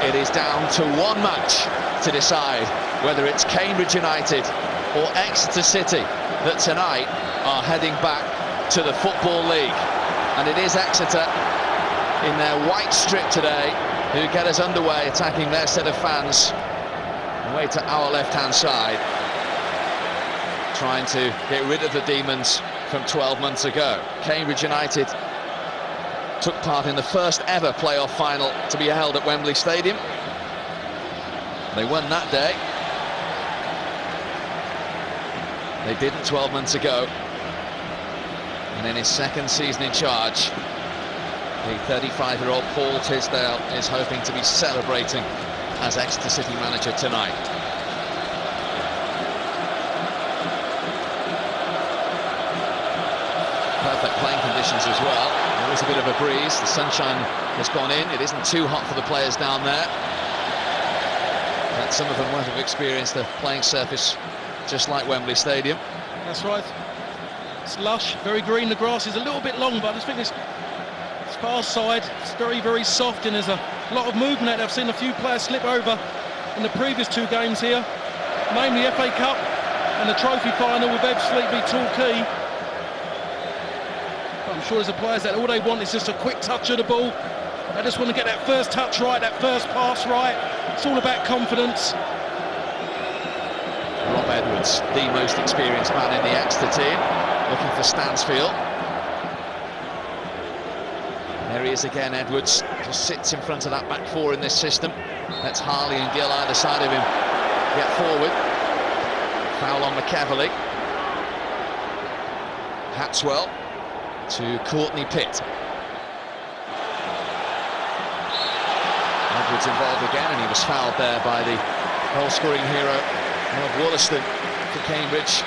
it is down to one match to decide whether it's Cambridge United or Exeter City that tonight are heading back to the Football League. And it is Exeter in their white strip today who get us underway, attacking their set of fans. Away to our left-hand side, trying to get rid of the demons from 12 months ago. Cambridge United took part in the first ever playoff final to be held at Wembley Stadium. They won that day. They didn't 12 months ago. And in his second season in charge, the 35-year-old Paul Tisdale is hoping to be celebrating as Exeter City manager tonight. Perfect playing conditions as well. There is a bit of a breeze. The sunshine has gone in. It isn't too hot for the players down there. But some of them won't have experienced a playing surface just like Wembley Stadium. That's right. It's lush, very green. The grass is a little bit long, but I just think it's far side. It's very, very soft, and there's a lot of movement out there. I've seen a few players slip over in the previous two games here, namely the FA Cup and the trophy final with Ebbsfleet v Torquay. But I'm sure there's the players that all they want is just a quick touch of the ball. They just want to get that first touch right, that first pass right. It's all about confidence. Rob Edwards, the most experienced man in the Exeter team, looking for Stansfield. There he is again, Edwards, just sits in front of that back four in this system. Lets Harley and Gill either side of him get forward. Foul on McEverley. Hatswell to Courtney Pitt. Edwards involved again, and he was fouled there by the goal-scoring hero Rob Wollaston for Cambridge.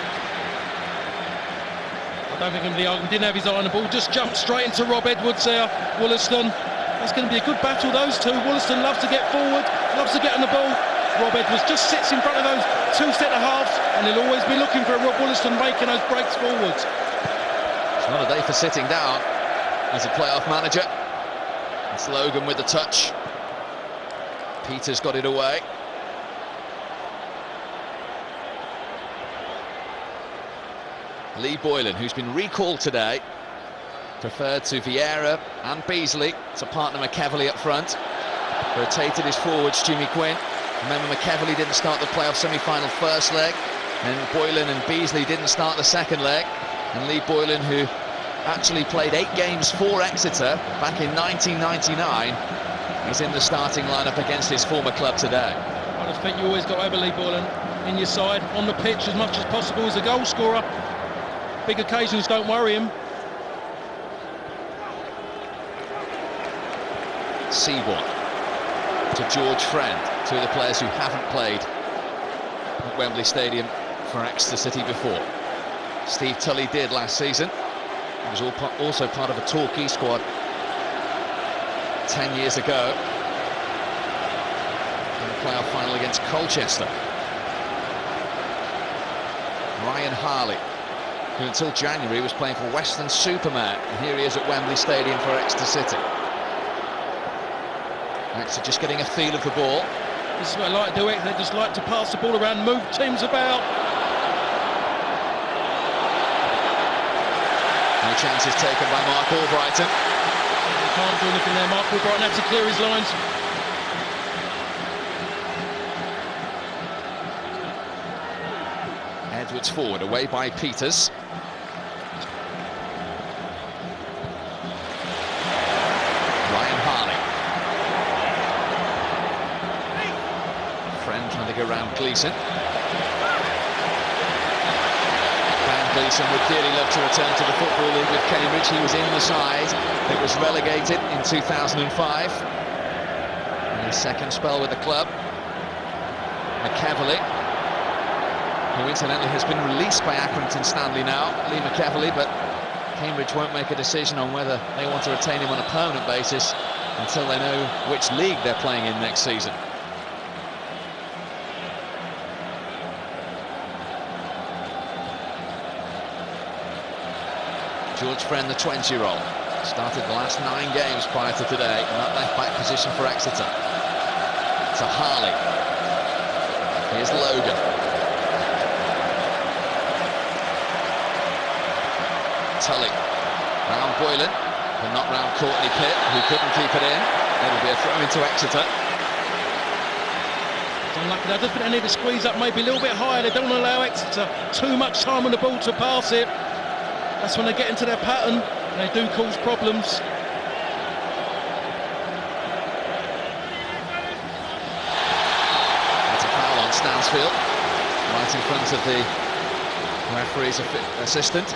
I don't think he didn't have his eye on the ball, just jumped straight into Rob Edwards there, Wollaston. That's going to be a good battle, those two. Wollaston loves to get forward, loves to get on the ball. Rob Edwards just sits in front of those two centre-halves, and he'll always be looking for Rob Wollaston making those breaks forwards. It's not a day for sitting down as a playoff manager. It's Logan with the touch. Peters got it away. Lee Boylan, who's been recalled today, preferred to Vieira and Beasley to partner McEverley up front. Rotated his forwards, Jimmy Quinn. Remember, McEverley didn't start the playoff semi-final first leg, and Boylan and Beasley didn't start the second leg. And Lee Boylan, who actually played 8 games for Exeter back in 1999, is in the starting lineup against his former club today. I just think you always got to have a Lee Boylan in your side, on the pitch as much as possible as a goal scorer. Big occasions don't worry him. Seaborn to George Friend, two of the players who haven't played at Wembley Stadium for Exeter City before. Steve Tully did last season. He was also part of a Torquay squad 10 years ago in the playoff final against Colchester. Ryan Harley, who until January was playing for Western Superman, and here he is at Wembley Stadium for Exeter City. Exeter just getting a feel of the ball. This is what I like to do, they just like to pass the ball around, move teams about. No chances taken by Mark Albrighton. He can't do anything there, Mark Albrighton had to clear his lines. Edwards forward, away by Peters. Ryan Harley. Friend trying to go round Gleeson. Dan Gleeson would dearly love to return to the Football League with Cambridge. He was in the side that was relegated in 2005. In his second spell with the club. McEverley, who incidentally has been released by Accrington Stanley now, Lee McEverley, but Cambridge won't make a decision on whether they want to retain him on a permanent basis until they know which league they're playing in next season. George Friend, the 20-year-old, started the last 9 games prior to today in that left-back position for Exeter. to Harley. Here's Logan. Tully. Round Boylan, but not round Courtney Pitt, who couldn't keep it in. It'll be a throw into Exeter. Unlucky. I just think they need to squeeze up maybe a little bit higher. They don't want to allow Exeter too much time on the ball to pass it. That's when they get into their pattern, and they do cause problems. That's a foul on Stansfield, right in front of the referee's assistant.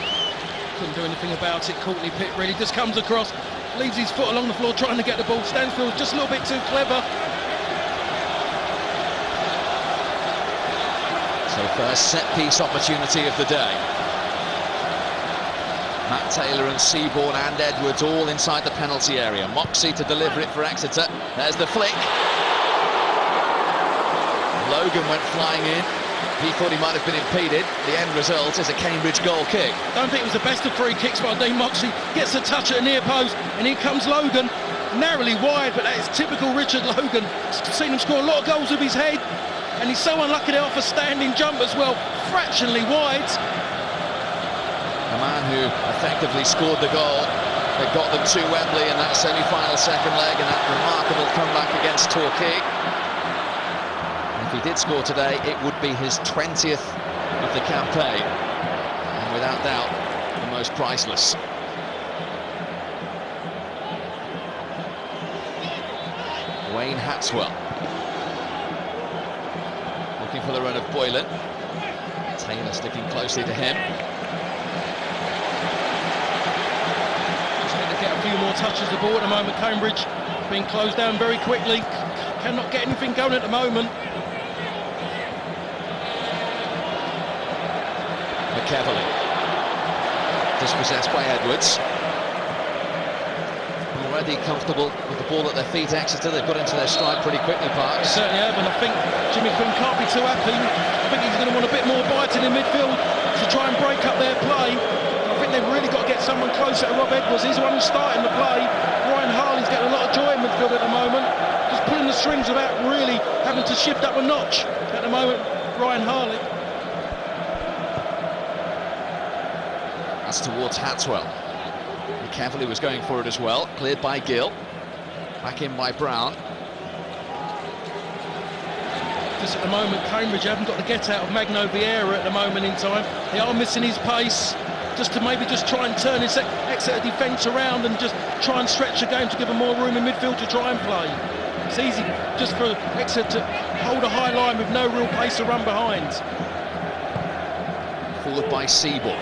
Couldn't do anything about it. Courtney Pitt really just comes across, leaves his foot along the floor trying to get the ball. Stansfield just a little bit too clever. So first set-piece opportunity of the day. Matt Taylor and Seaborn and Edwards all inside the penalty area. Moxey to deliver it for Exeter. There's the flick. Logan went flying in. He thought he might have been impeded. The end result is a Cambridge goal kick. I don't think it was the best of free kicks by Dean Moxey. Gets a touch at the near post, and here comes Logan. Narrowly wide, but that is typical Richard Logan. Seen him score a lot of goals with his head, and he's so unlucky there off a standing jump as well. Fractionally wide. The man who effectively scored the goal that got them to Wembley in that semi-final second leg, and that remarkable comeback against Torquay. If he did score today, it would be his 20th of the campaign, and without doubt, the most priceless. Wayne Hatswell. Looking for the run of Boylan. Taylor sticking closely to him. Just need to get a few more touches the ball at the moment. Cambridge being closed down very quickly. Cannot get anything going at the moment. McEvely, dispossessed by Edwards. Already comfortable with the ball at their feet, Exeter. They've got into their stride pretty quickly, Parks. Certainly have, and I think Jimmy Quinn can't be too happy. I think he's going to want a bit more bite in the midfield to try and break up their play. I think they've really got to get someone closer to Rob Edwards. He's the one who's starting the play. Ryan Harley's getting a lot of joy in midfield at the moment, just pulling the strings without really having to shift up a notch at the moment. Ryan Harley. Towards Hatswell. McEvely was going for it as well, cleared by Gill. Back in by Brown. Just at the moment, Cambridge haven't got the get out of Magno Vieira at the moment in time. They are missing his pace, just to maybe just try and turn his Exeter defence around and just try and stretch the game to give them more room in midfield to try and play. It's easy just for Exeter to hold a high line with no real pace to run behind. Forward by Seaborn.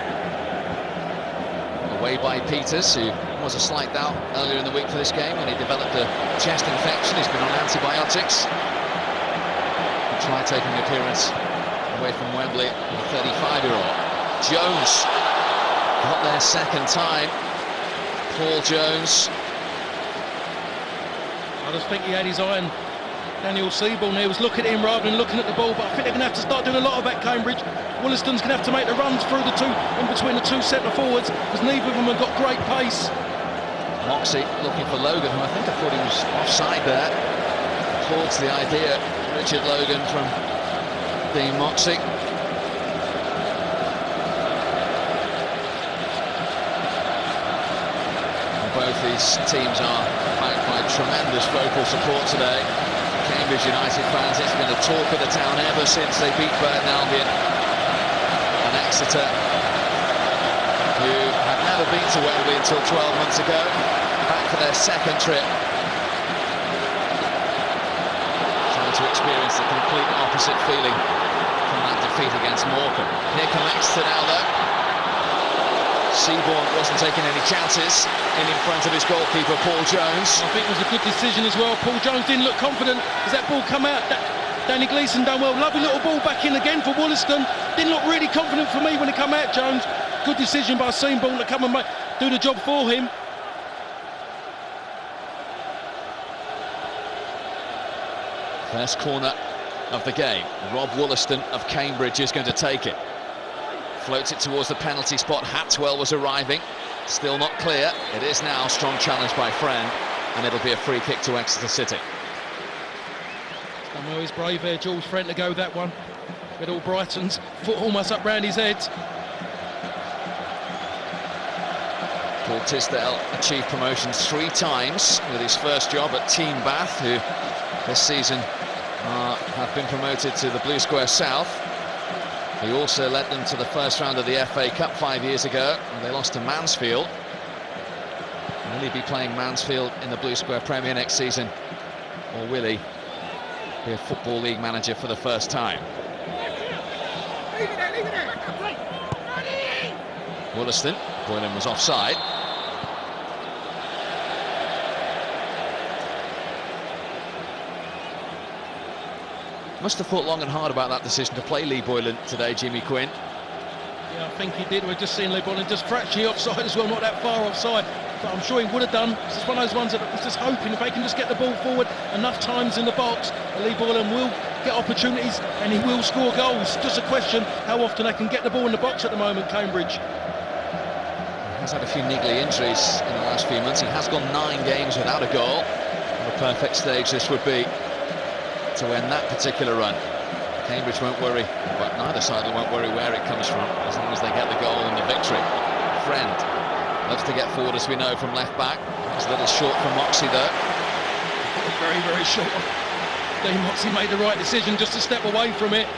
Away by Peters, who was a slight doubt earlier in the week for this game when he developed a chest infection. He's been on antibiotics. He'll try taking the appearance away from Wembley, the 35-year-old. Jones got there second time. Paul Jones. I just think he had his eye on Daniel Seaborn. He was looking at him rather than looking at the ball, but I think they're going to have to start doing a lot of that, Cambridge. Wollaston's going to have to make the runs through the two, in between the two centre forwards, because neither of them have got great pace. Moxey looking for Logan, who I think I thought he was offside there. Towards the idea, Richard Logan from Dean Moxey. And both these teams are backed by tremendous vocal support today. Cambridge United fans, it's been the talk of the town ever since they beat Burton Albion. And Exeter, who had never been to Wembley until 12 months ago, back for their second trip, trying to experience the complete opposite feeling from that defeat against Morecambe. Here come Exeter now, though. Seaborn wasn't taking any chances in front of his goalkeeper, Paul Jones. I think it was a good decision as well. Paul Jones didn't look confident as that ball come out. Danny Gleeson done well. Lovely little ball back in again for Wollaston. Didn't look really confident for me when it come out, Jones. Good decision by Seaborn to come and do the job for him. First corner of the game. Rob Wollaston of Cambridge is going to take it. Floats it towards the penalty spot. Hatswell was arriving. Still not clear. It is now. Strong challenge by Friend. And it'll be a free kick to Exeter City. And well, he's brave there, George Friend, to go that one. With all Brighton's foot almost up round his head. Paul Tisdale achieved promotions 3 times with his first job at Team Bath, who this season have been promoted to the Blue Square South. He also led them to the first round of the FA Cup 5 years ago, and they lost to Mansfield. Will he be playing Mansfield in the Blue Square Premier next season, or will he be a Football League manager for the first time? Wollaston, Boylan was offside. Must have thought long and hard about that decision to play Lee Boylan today, Jimmy Quinn. Yeah, I think he did. We're just seeing Lee Boylan just fractionally offside as well, not that far offside. But I'm sure he would have done. It's just one of those ones that was just hoping if they can just get the ball forward enough times in the box, Lee Boylan will get opportunities and he will score goals. Just a question how often they can get the ball in the box at the moment, Cambridge. He has had a few niggly injuries in the last few months. He has gone 9 games without a goal. What a perfect stage this would be to end that particular run. Cambridge won't worry, but neither side won't worry where it comes from, as long as they get the goal and the victory. Friend loves to get forward, as we know, from left back. It's a little short for Moxie, though. Very, very short. Dave Moxie made the right decision just to step away from it.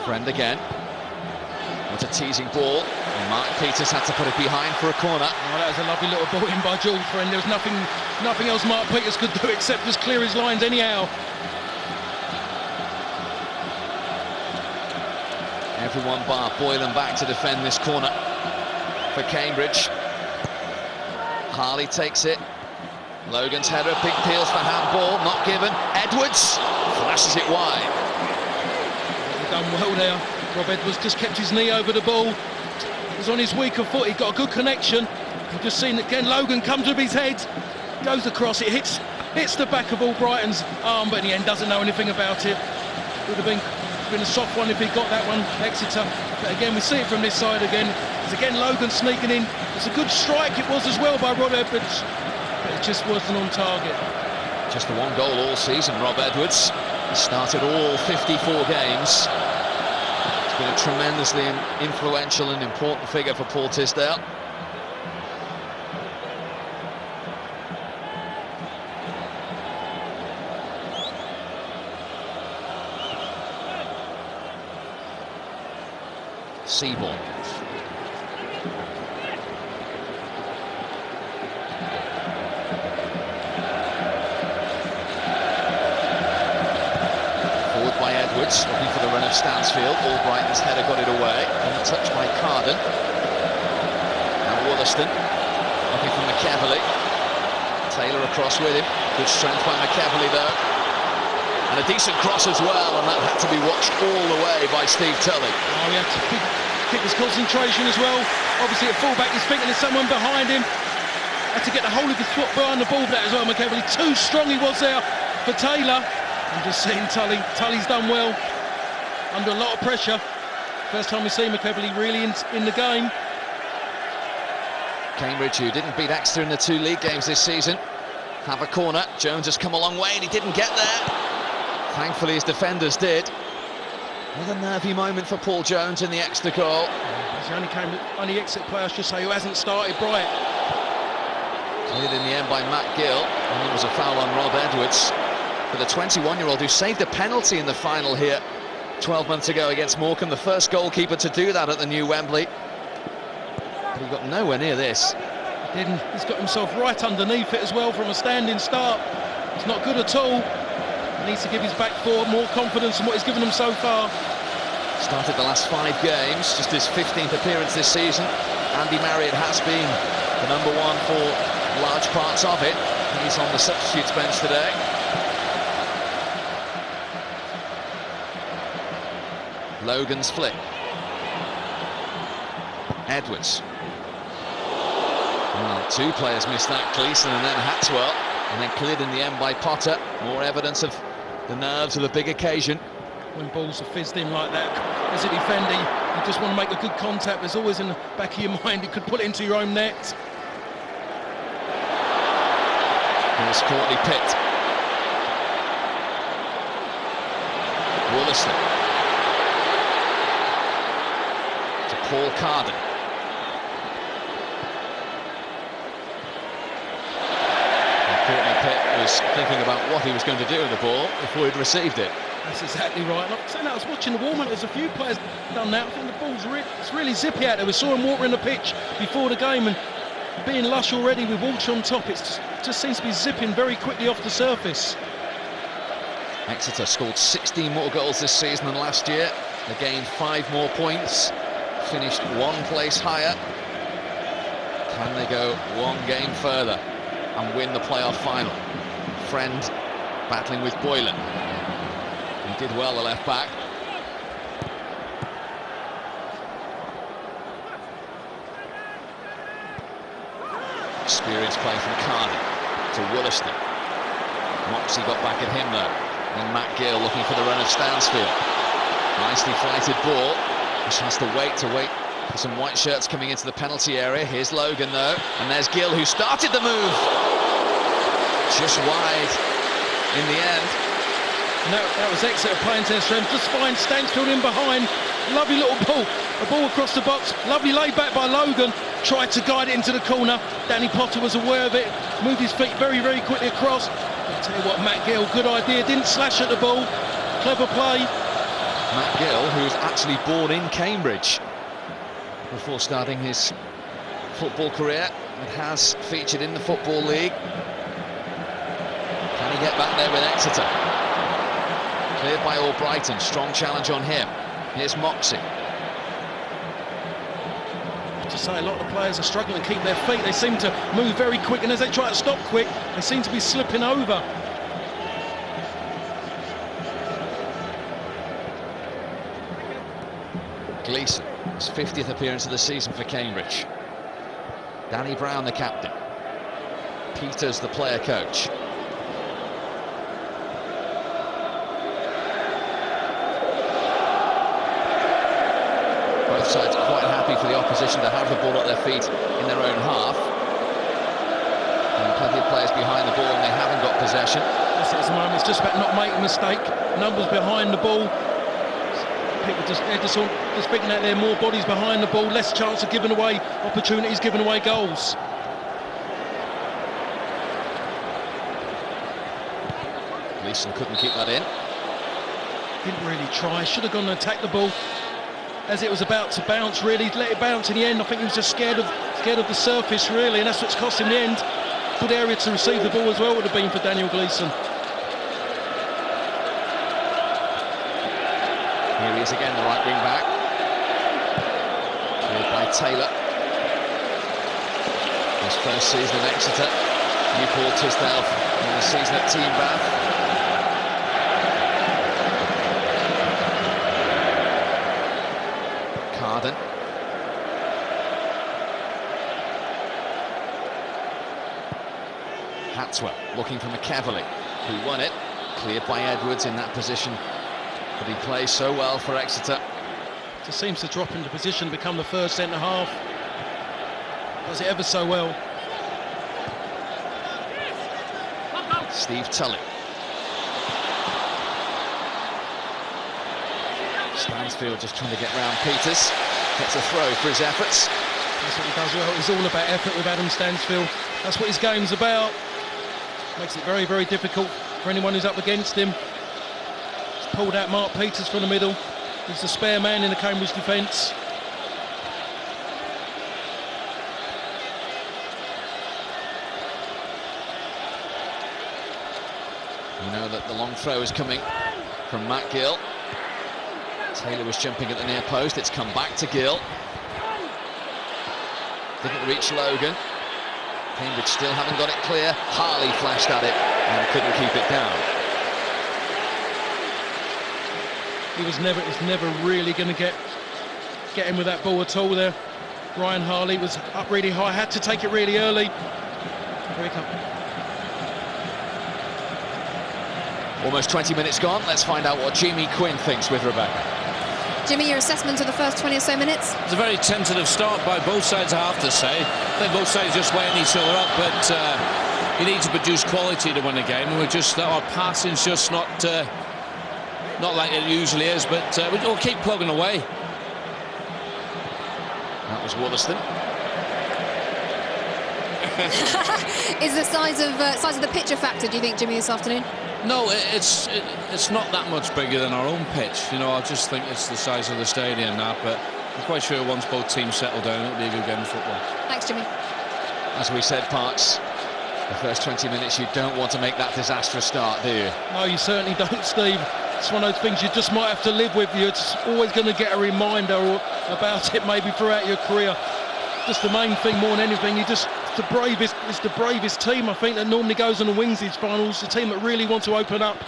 Friend again. What a teasing ball. And Mark Peters had to put it behind for a corner. Oh, that was a lovely little ball in by George Friend. There was nothing else Mark Peters could do except just clear his lines anyhow. Everyone bar Boylan back to defend this corner for Cambridge. Harley takes it. Logan's header, big peels for handball, not given. Edwards flashes it wide. He's done well there. Rob Edwards just kept his knee over the ball. He was on his weaker foot, he got a good connection. You've just seen again, Logan comes with his head, goes across, it hits the back of Albrighton's arm, but in the end doesn't know anything about it. Would have been a soft one if he got that one, Exeter. But again, we see it from this side again. It's again Logan sneaking in. It's a good strike it was as well by Rob Edwards, but it just wasn't on target. Just the 1 goal all season, Rob Edwards. He started all 54 games. He's been a tremendously influential and important figure for Paul Tisdale. Seaborn. Forward by Edwards, looking for the run of Stansfield. Albrighton's header got it away. And a touch by Carden. Now Wollaston, looking for McEvely. Taylor across with him. Good strength by McEvely though. And a decent cross as well, and that had to be watched all the way by Steve Tully. Oh, he had to keep his concentration as well. Obviously at fullback he's thinking there's someone behind him. Had to get the whole of his foot behind the ball for that as well, McEvely. Too strong he was there for Taylor. I'm just seeing Tully's done well under a lot of pressure. First time we see McEvely really in the game. Cambridge, who didn't beat Exeter in the 2 league games this season, have a corner. Jones has come a long way and he didn't get there. Thankfully his defenders did. Another nervy moment for Paul Jones in the Exeter goal. He's the only Exeter player, I should say, who hasn't started bright. Cleared in the end by Matt Gill, and it was a foul on Rob Edwards. For the 21-year-old who saved a penalty in the final here 12 months ago against Morecambe, the first goalkeeper to do that at the new Wembley. But he got nowhere near this. He didn't. He's got himself right underneath it as well from a standing start. It's not good at all. Needs to give his back four more confidence than what he's given them so far. Started the last 5 games, just his 15th appearance this season. Andy Marriott has been the #1 for large parts of it. He's on the substitutes bench today. Logan's flick. Edwards. Well, 2 players missed that, Cleeson and then Hatswell, and then cleared in the end by Potter. More evidence of the nerves of a big occasion. When balls are fizzed in like that, as a defender, you just want to make a good contact. There's always in the back of your mind you could put it into your own net. Here's Courtney Pitt. Wollaston. To Paul Carden. And Courtney Pitt was thinking about what he was going to do with the ball before he'd received it. That's exactly right. Like I said, I was watching the warm-up. There's a few players done that. I think the ball's it's really zippy out there. We saw him watering the pitch before the game, and being lush already with water on top, it just seems to be zipping very quickly off the surface. Exeter scored 16 more goals this season than last year. They gained 5 more points, finished 1 place higher. Can they go 1 game further and win the playoff final? Friend battling with Boylan. He did well, the left back. Experienced play from Carden to Wollaston. Moxie got back at him though. And Matt Gill looking for the run of Stansfield. Nicely flighted ball. Just has to wait for some white shirts coming into the penalty area. Here's Logan though, and there's Gill who started the move. Just wide in the end. No, that was Exeter playing to their strength. Just find Stansfield in behind. Lovely little ball. A ball across the box. Lovely laid back by Logan. Tried to guide it into the corner. Danny Potter was aware of it. Moved his feet very, very quickly across. I'll tell you what, Matt Gill, good idea. Didn't slash at the ball. Clever play. Matt Gill, who's actually born in Cambridge before starting his football career, and has featured in the Football League. Can he get back there with Exeter? Cleared by Albrighton, strong challenge on him. Here's Moxie. To say, a lot of the players are struggling to keep their feet. They seem to move very quick, and as they try to stop quick, they seem to be slipping over. Gleeson, his 50th appearance of the season for Cambridge. Danny Brown, the captain. Peters, the player coach. Both sides quite happy for the opposition to have the ball at their feet in their own half. And plenty of players behind the ball, and they haven't got possession. That's it at the moment. It's just about not making a mistake. Numbers behind the ball. People they're just picking out there, more bodies behind the ball, less chance of giving away opportunities, giving away goals. Gleeson couldn't keep that in. Didn't really try. Should have gone and attacked the ball as it was about to bounce. Really, let it bounce in the end. I think he was just scared of the surface, really, and that's what's cost him the end. Good area to receive the ball as well would have been for Daniel Gleeson. Here he is again, the right wing back. Cleared by Taylor. His first season at Exeter. New Paul Tisdale in the season at Team Bath. Carden. Hatswell looking for McEvely, who won it. Cleared by Edwards in that position. But he plays so well for Exeter. Just seems to drop into position, become the first centre-half. Does it ever so well. Steve Tully. Stansfield just trying to get round Peters. Gets a throw for his efforts. That's what he does well. It's all about effort with Adam Stansfield. That's what his game's about. Makes it very, very difficult for anyone who's up against him. Pulled out Mark Peters from the middle. He's the spare man in the Cambridge defence. You know that the long throw is coming from Matt Gill. Taylor was jumping at the near post. It's come back to Gill. Didn't reach Logan. Cambridge still haven't got it clear. Harley flashed at it and couldn't keep it down. He was never really going to get him with that ball at all there. Ryan Harley was up really high, had to take it really early. Here he comes. Almost 20 minutes gone. Let's find out what Jimmy Quinn thinks with Rebecca. Jimmy, your assessment of the first 20 or so minutes? It's a very tentative start by both sides, I have to say. They're both sides just weighing each other up, but you need to produce quality to win a game, and our passing's just not like it usually is. But we'll keep plugging away. That was Wollaston. Is the size of the pitch a factor, do you think, Jimmy, this afternoon? No, it's not that much bigger than our own pitch. You know, I just think it's the size of the stadium now. But I'm quite sure once both teams settle down, it'll be a good game of football. Thanks, Jimmy. As we said, Parks, the first 20 minutes, you don't want to make that disastrous start, do you? No, you certainly don't, Steve. It's one of those things you just might have to live with. You're just always going to get a reminder about it maybe throughout your career. Just the main thing more than anything, it's the bravest team, I think, that normally goes on and wins these finals. The team that really want to open up.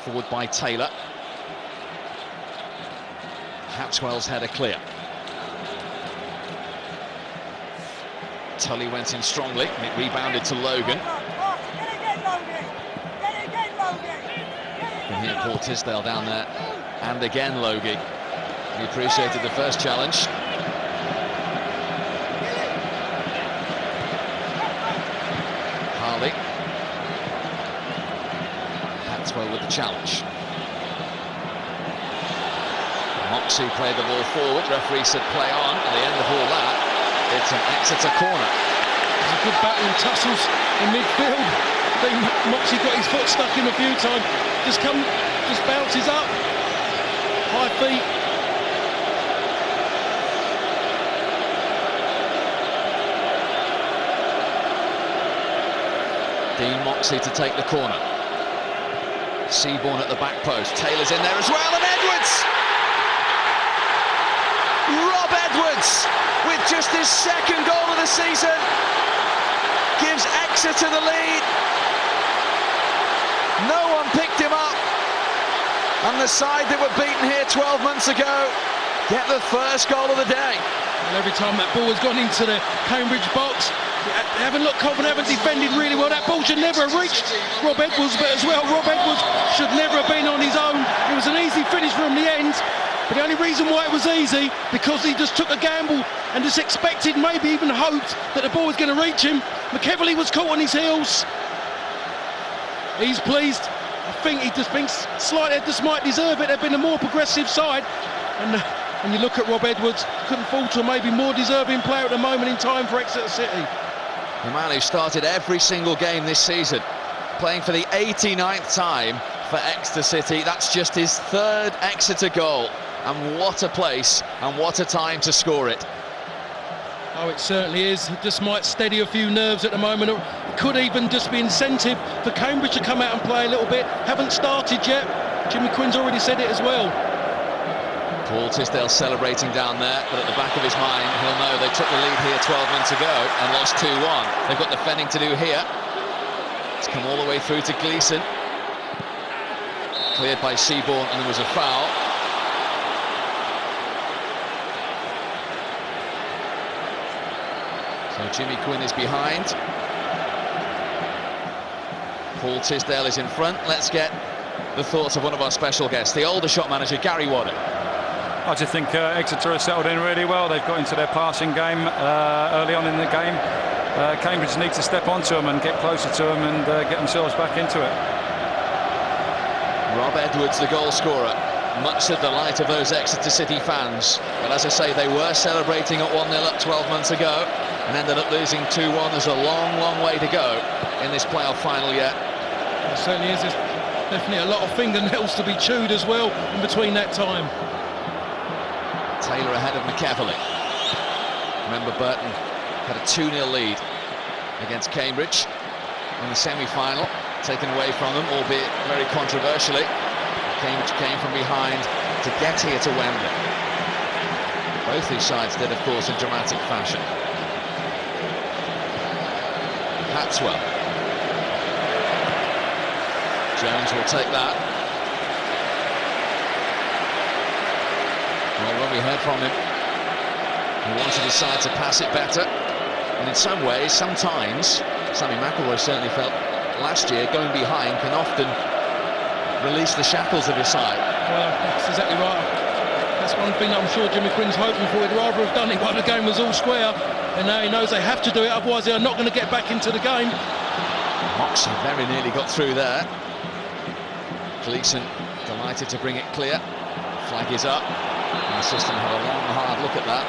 Forward by Taylor. Hapswell's header clear. Tully went in strongly, and it rebounded to Logan. And here Paul Tisdale down there, and again Logie. He appreciated the first challenge. Harley. Hapswell with the challenge. Moxie played the ball forward, referee said play on. At the end of all that, it's an Exeter corner. There's a good battle and tussles in midfield. I think Moxie got his foot stuck in a few times. Just bounces up. High feet. Dean Moxie to take the corner. Seaborn at the back post. Taylor's in there as well, and Edwards! Rob Edwards, with just his second goal of the season, gives Exeter the lead. No one picked him up, and the side that were beaten here 12 months ago get the first goal of the day. And every time that ball has gone into the Cambridge box, they haven't looked confident, haven't defended really well. That ball should never have reached Rob Edwards, but as well, Rob Edwards should never have been on his own. It was an easy finish from the end. But the only reason why it was easy, because he just took a gamble and just expected, maybe even hoped, that the ball was going to reach him. McEvely was caught on his heels. He's pleased. I think he just thinks slightly this might deserve it. They've been a more progressive side. And you look at Rob Edwards, couldn't fall to a maybe more deserving player at the moment in time for Exeter City. The man who started every single game this season, playing for the 89th time for Exeter City. That's just his third Exeter goal. And what a place, and what a time to score it. Oh, it certainly is. It just might steady a few nerves at the moment. It could even just be incentive for Cambridge to come out and play a little bit. Haven't started yet. Jimmy Quinn's already said it as well. Paul Tisdale celebrating down there, but at the back of his mind, he'll know they took the lead here 12 months ago and lost 2-1. They've got defending to do here. It's come all the way through to Gleeson. Cleared by Seaborn, and there was a foul. So Jimmy Quinn is behind. Paul Tisdale is in front. Let's get the thoughts of one of our special guests, the Aldershot manager, Gary Wadden. I just think Exeter has settled in really well. They've got into their passing game early on in the game. Cambridge need to step onto them and get closer to them and get themselves back into it. Rob Edwards, the goal scorer, much to the delight of those Exeter City fans. But as I say, they were celebrating at 1-0 up 12 months ago and ended up losing 2-1. There's a long, long way to go in this playoff final yet. It certainly is. There's definitely a lot of fingernails to be chewed as well in between that time. Taylor ahead of McEvely. Remember, Burton had a 2-0 lead against Cambridge in the semi-final, taken away from them, albeit very controversially. Cambridge came from behind to get here to Wembley. Both these sides did, of course, in dramatic fashion. Hapswell. Jones will take that. Well, when we heard from him, he wanted his side to pass it better. And in some ways, sometimes, Sammy McElroy certainly felt last year, going behind can often release the shackles of his side. Well, that's exactly right. That's one thing that I'm sure Jimmy Quinn's hoping for. He'd rather have done it while the game was all square. And now he knows they have to do it, otherwise they are not going to get back into the game. Moxie very nearly got through there. Gleeson delighted to bring it clear. Flag is up. And the system had a long, hard look at that.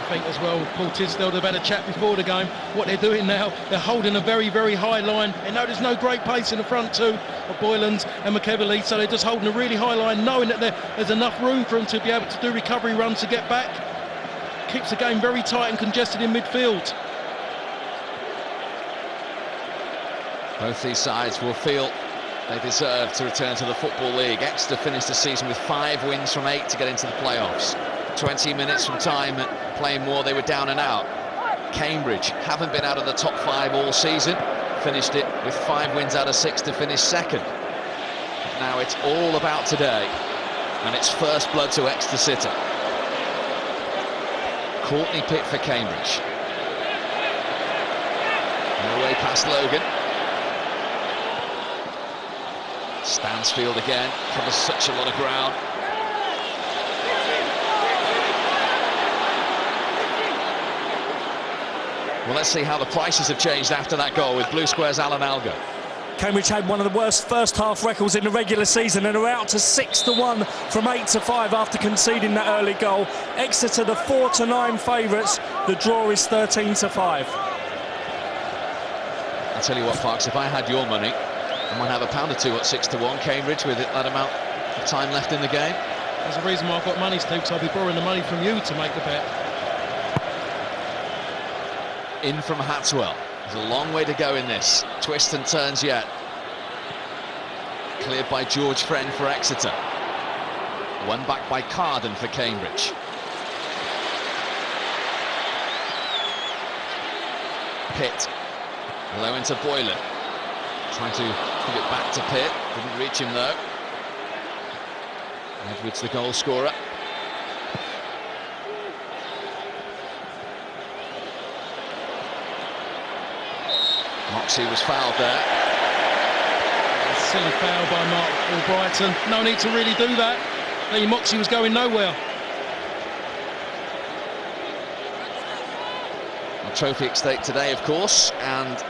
I think as well, Paul Tisdale, they've had a chat before the game. What they're doing now, they're holding a very, very high line. They know there's no great pace in the front two of Boylan's and McEverly, so they're just holding a really high line, knowing that there's enough room for them to be able to do recovery runs to get back. Keeps the game very tight and congested in midfield. Both these sides will feel they deserve to return to the Football League. Exeter finished the season with 5 wins from 8 to get into the playoffs. 20 minutes from time playing more, they were down and out. Cambridge haven't been out of the top 5 all season. Finished it with 5 wins out of 6 to finish second. Now it's all about today, and it's first blood to Exeter City. Courtney Pitt for Cambridge. No way past Logan. Stansfield again, covers such a lot of ground. Well, let's see how the prices have changed after that goal with Blue Square's Alan Algo. Cambridge had one of the worst first-half records in the regular season and are out to 6-1 from 8-5 after conceding that early goal. Exeter the 4-9 favourites. The draw is 13-5. I'll tell you what, Parks, if I had your money, I might have £1 or £2 at 6-1 Cambridge with that amount of time left in the game. There's a reason why I've got money, Steve, so I'll be borrowing the money from you to make the bet. In from Hatswell. There's a long way to go in this. Twists and turns yet. Cleared by George Friend for Exeter. One back by Carden for Cambridge. Pitt. Low into Boylan. Trying to put it back to Pitt. Didn't reach him though. Edwards the goal scorer. Moxie was fouled there. A silly foul by Mark Albrighton. No need to really do that. Lee Moxie was going nowhere. A trophy at stake today, of course, and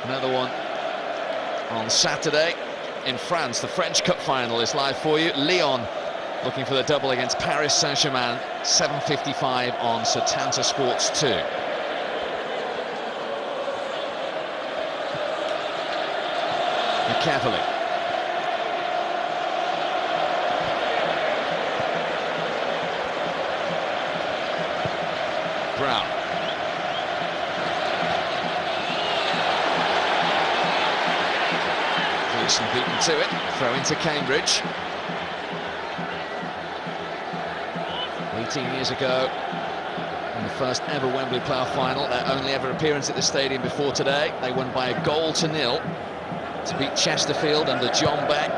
another one on Saturday in France. The French Cup final is live for you. Lyon looking for the double against Paris Saint-Germain. 7:55 on Setanta Sports 2. Carefully. Brown. Gleeson beaten to it. Throw into Cambridge. 18 years ago, in the first ever Wembley playoff final, their only ever appearance at the stadium before today, they won by 1-0 to beat Chesterfield under John Beck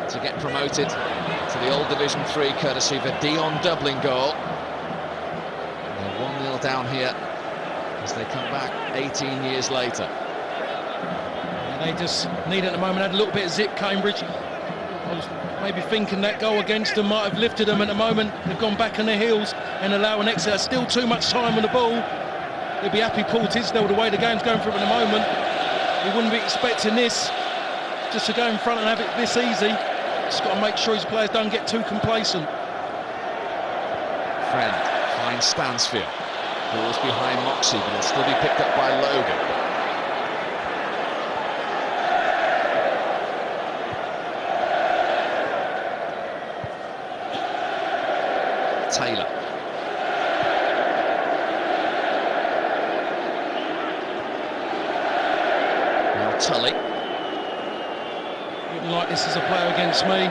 to get promoted to the old Division 3 courtesy of a Dion Dublin goal. They're 1-0 down here as they come back 18 years later. Yeah, they just need at the moment, had a little bit of zip, Cambridge. I was maybe thinking that goal against them might have lifted them at the moment. They've gone back on their heels and allowing Exeter still too much time on the ball. They'll be happy Paul Tisdale the way the game's going for him at the moment. He wouldn't be expecting this. Just to go in front and have it this easy, just got to make sure his players don't get too complacent. Friend finds Stansfield. Ball's behind Moxie, but it'll still be picked up by Logan. Taylor. Now Tully. Like this as a player against me,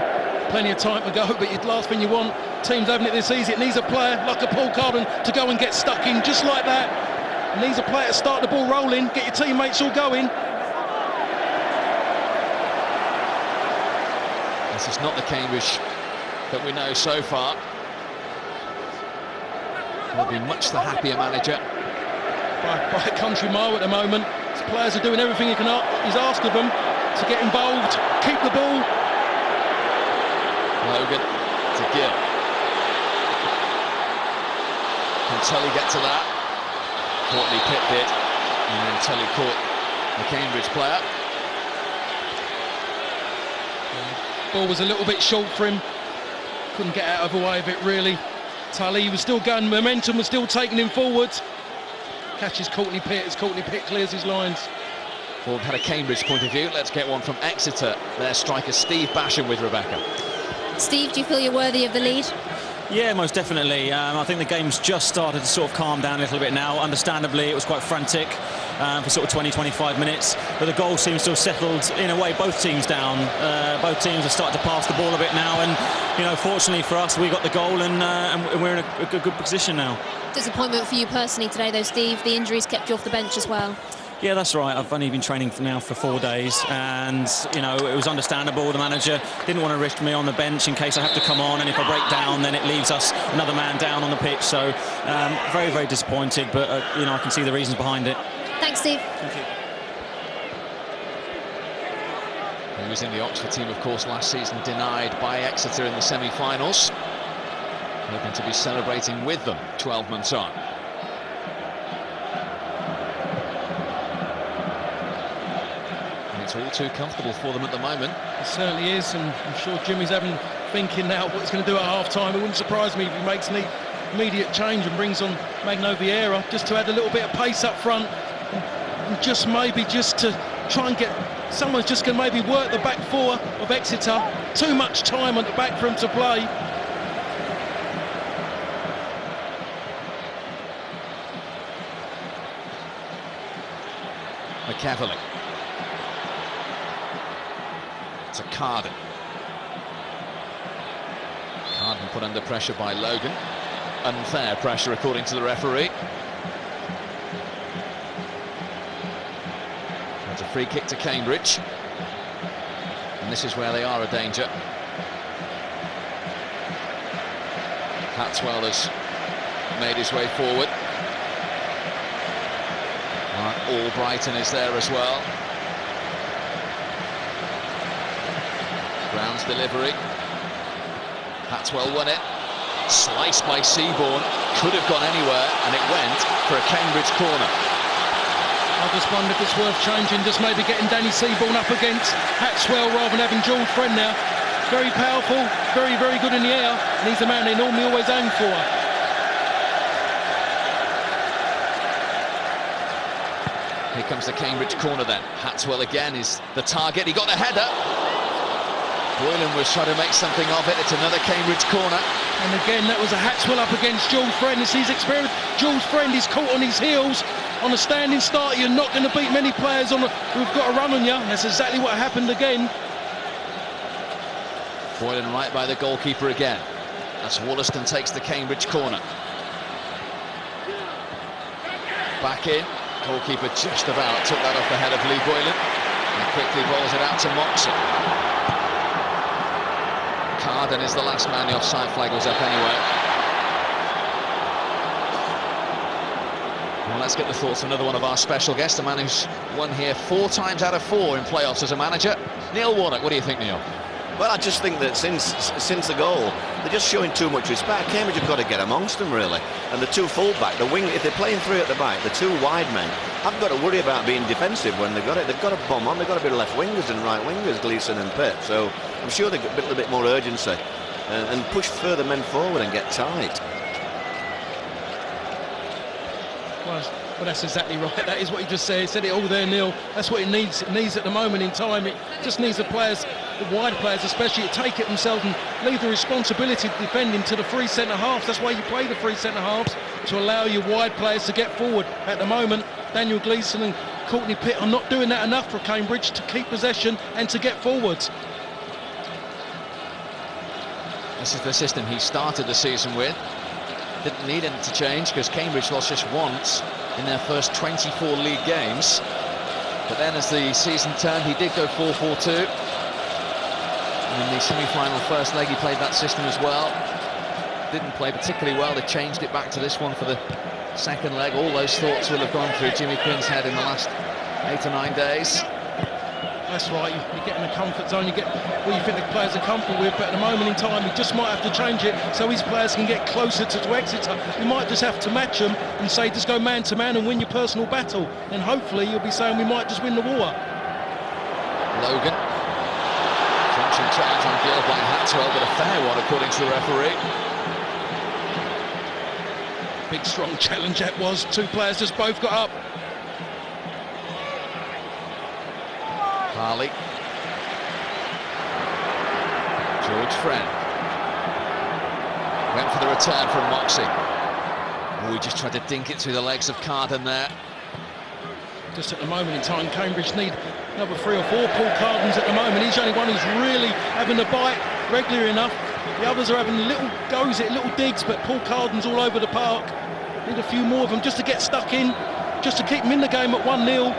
plenty of time to go, but the last thing you want, teams having it this easy, it needs a player like a Paul Carden to go and get stuck in just like that. It needs a player to start the ball rolling, get your teammates all going. This is not the Cambridge that we know so far. He'll be much the happier manager. By a country mile at the moment. His players are doing everything he's asked of them to get involved, keep the ball. Logan to Gill. Can Tully get to that? Courtney Pitt did, and then Tully caught the Cambridge player. Ball was a little bit short for him. Couldn't get out of the way of it, really. Tully was still going, momentum was still taking him forwards. Catches Courtney Pitt as Courtney Pitt clears his lines. Well, we've had a Cambridge point of view. Let's get one from Exeter. Their striker Steve Basham with Rebecca. Steve, do you feel you're worthy of the lead? Yeah, most definitely. I think the game's just started to sort of calm down a little bit now. Understandably, it was quite frantic for sort of 20-25 minutes, but the goal seems to have settled, in a way, both teams down. Both teams have started to pass the ball a bit now, and, you know, fortunately for us, we got the goal, and we're in a good position now. Disappointment for you personally today, though, Steve. The injuries kept you off the bench as well. Yeah, that's right. I've only been training now for 4 days, and, you know, it was understandable. The manager didn't want to risk me on the bench in case I have to come on, and if I break down, then it leaves us another man down on the pitch. So very, very disappointed, but, you know, I can see the reasons behind it. Thanks, Steve. Thank you. He was in the Oxford team, of course, last season, denied by Exeter in the semi-finals. Hoping to be celebrating with them 12 months on. It's all too comfortable for them at the moment. It certainly is, and I'm sure Jimmy's thinking now what he's going to do at half-time. It wouldn't surprise me if he makes an immediate change and brings on Magno Vieira just to add a little bit of pace up front, and just maybe just to try and get someone's just going to maybe work the back four of Exeter. Too much time on the back for him to play. McEvolley. To Carden. Carden put under pressure by Logan. Unfair pressure, according to the referee. That's a free kick to Cambridge. And this is where they are a danger. Hatswell has made his way forward. Albrighton is there as well. Brown's delivery. Hatswell won it. Sliced by Seaborn. Could have gone anywhere, and it went for a Cambridge corner. I just wonder if it's worth changing, just maybe getting Danny Seaborn up against Hatswell rather than having George Friend now. Very powerful, very, very good in the air, and he's the man they normally always aim for. Here comes the Cambridge corner then. Hatswell again is the target. He got the header. Boylan was trying to make something of it. It's another Cambridge corner. And again, that was a Hatswell up against Jules Friend. As he's experienced, Jules Friend is caught on his heels. On a standing start, you're not going to beat many players who've got a run on you. That's exactly what happened again. Boylan right by the goalkeeper again. As Wollaston takes the Cambridge corner. Back in. Goalkeeper just about took that off the head of Lee Boylan. And quickly bowls it out to Moxon. Carden is the last man. The offside flag was up anyway. Well, let's get the thoughts of another one of our special guests, a man who's won here 4 times out of 4 in playoffs as a manager. Neil Warnock, what do you think, Neil? Well, I just think that since the goal, they're just showing too much respect. Cambridge have got to get amongst them, really. And the 2 full-back, the wing, if they're playing 3 at the back, the 2 wide men haven't got to worry about being defensive when they've got it. They've got to bomb on. They've got to be left wingers and right wingers, Gleeson and Pitt. So I'm sure they've got a little bit more urgency and push further men forward and get tight. Well, that's exactly right. That is what he just said. He said it all there, Neil. That's what it needs. It needs at the moment in time. It just needs the players, the wide players especially, to take it themselves and leave the responsibility of defending to the 3 centre-halves. That's why you play the 3 centre-halves, to allow your wide players to get forward. At the moment, Daniel Gleeson and Courtney Pitt are not doing that enough for Cambridge to keep possession and to get forwards. This is the system he started the season with. Didn't need him to change because Cambridge lost just once in their first 24 league games. But then as the season turned, he did go 4-4-2. And in the semi-final first leg, he played that system as well. Didn't play particularly well. They changed it back to this one for the second leg. All those thoughts will have gone through Jimmy Quinn's head in the last 8 or 9 days. That's right, you get in a comfort zone, you get where you think the players are comfortable with, but at the moment in time he just might have to change it so his players can get closer to Exeter. You might just have to match them and say just go man to man and win your personal battle, and hopefully you'll be saying we might just win the war. Logan, crunching charge on Gill by Hatwell, but a fair one according to the referee. Big strong challenge that was, two players just both got up. Harley. George Friend. Went for the return from Moxie. Oh, he just tried to dink it through the legs of Carden there. Just at the moment in time, Cambridge need another 3 or 4 Paul Cardens at the moment. He's the only one who's really having the bite regularly enough. The others are having little goes at little digs, but Paul Carden's all over the park. Need a few more of them just to get stuck in, just to keep them in the game at 1-0.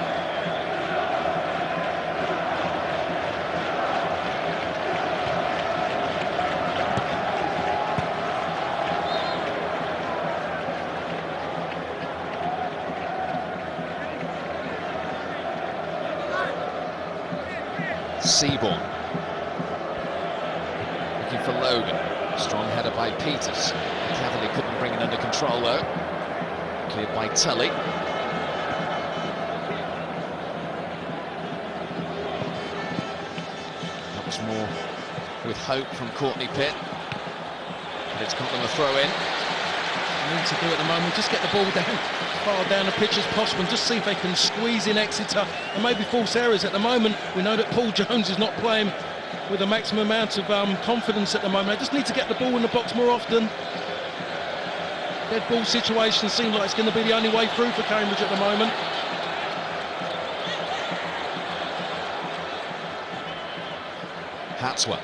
Seaborn looking for Logan. Strong header by Peters. Cavalier couldn't bring it under control though. Cleared by Tully. That was more with hope from Courtney Pitt, but it's got them a throw in. Need to do at the moment, just get the ball down as far down the pitch as possible and just see if they can squeeze in Exeter and maybe force errors. At the moment we know that Paul Jones is not playing with a maximum amount of confidence at the moment. They just need to get the ball in the box more often. Dead ball situations seem like it's going to be the only way through for Cambridge at the moment. Hatswell.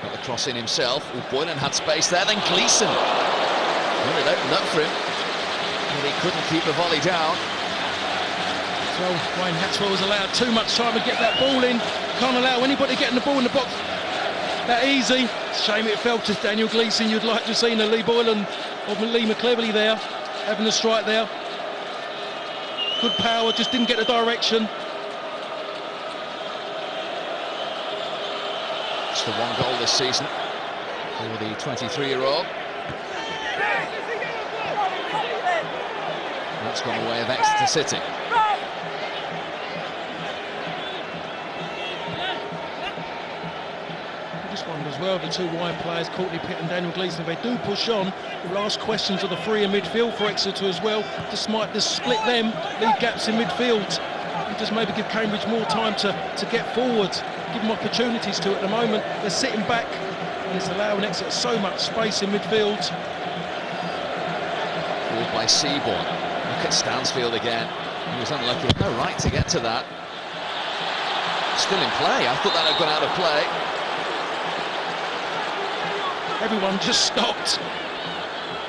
Got the cross in himself. Oh, Boylan had space there, then Gleeson. Well, it opened up for him, but he couldn't keep the volley down. Well, Wayne Hatswell was allowed too much time to get that ball in. Can't allow anybody getting the ball in the box that easy. Shame it fell to Daniel Gleeson. You'd like to have seen a Lee Boylan or Lee McCleverley there, having a strike there. Good power, just didn't get the direction. It's the 1 goal this season for the 23-year-old. That's gone the way of Exeter City. Just wonder as well, the 2 wide players, Courtney Pitt and Daniel Gleeson, if they do push on, the last questions are the 3 in midfield for Exeter as well. Just might just split them, leave gaps in midfield, and just maybe give Cambridge more time to get forward, give them opportunities to at the moment. They're sitting back and it's allowing Exeter so much space in midfield. Forward by Seaborn. Look at Stansfield again. He was unlucky, no right to get to that. Still in play, I thought that had gone out of play. Everyone just stopped.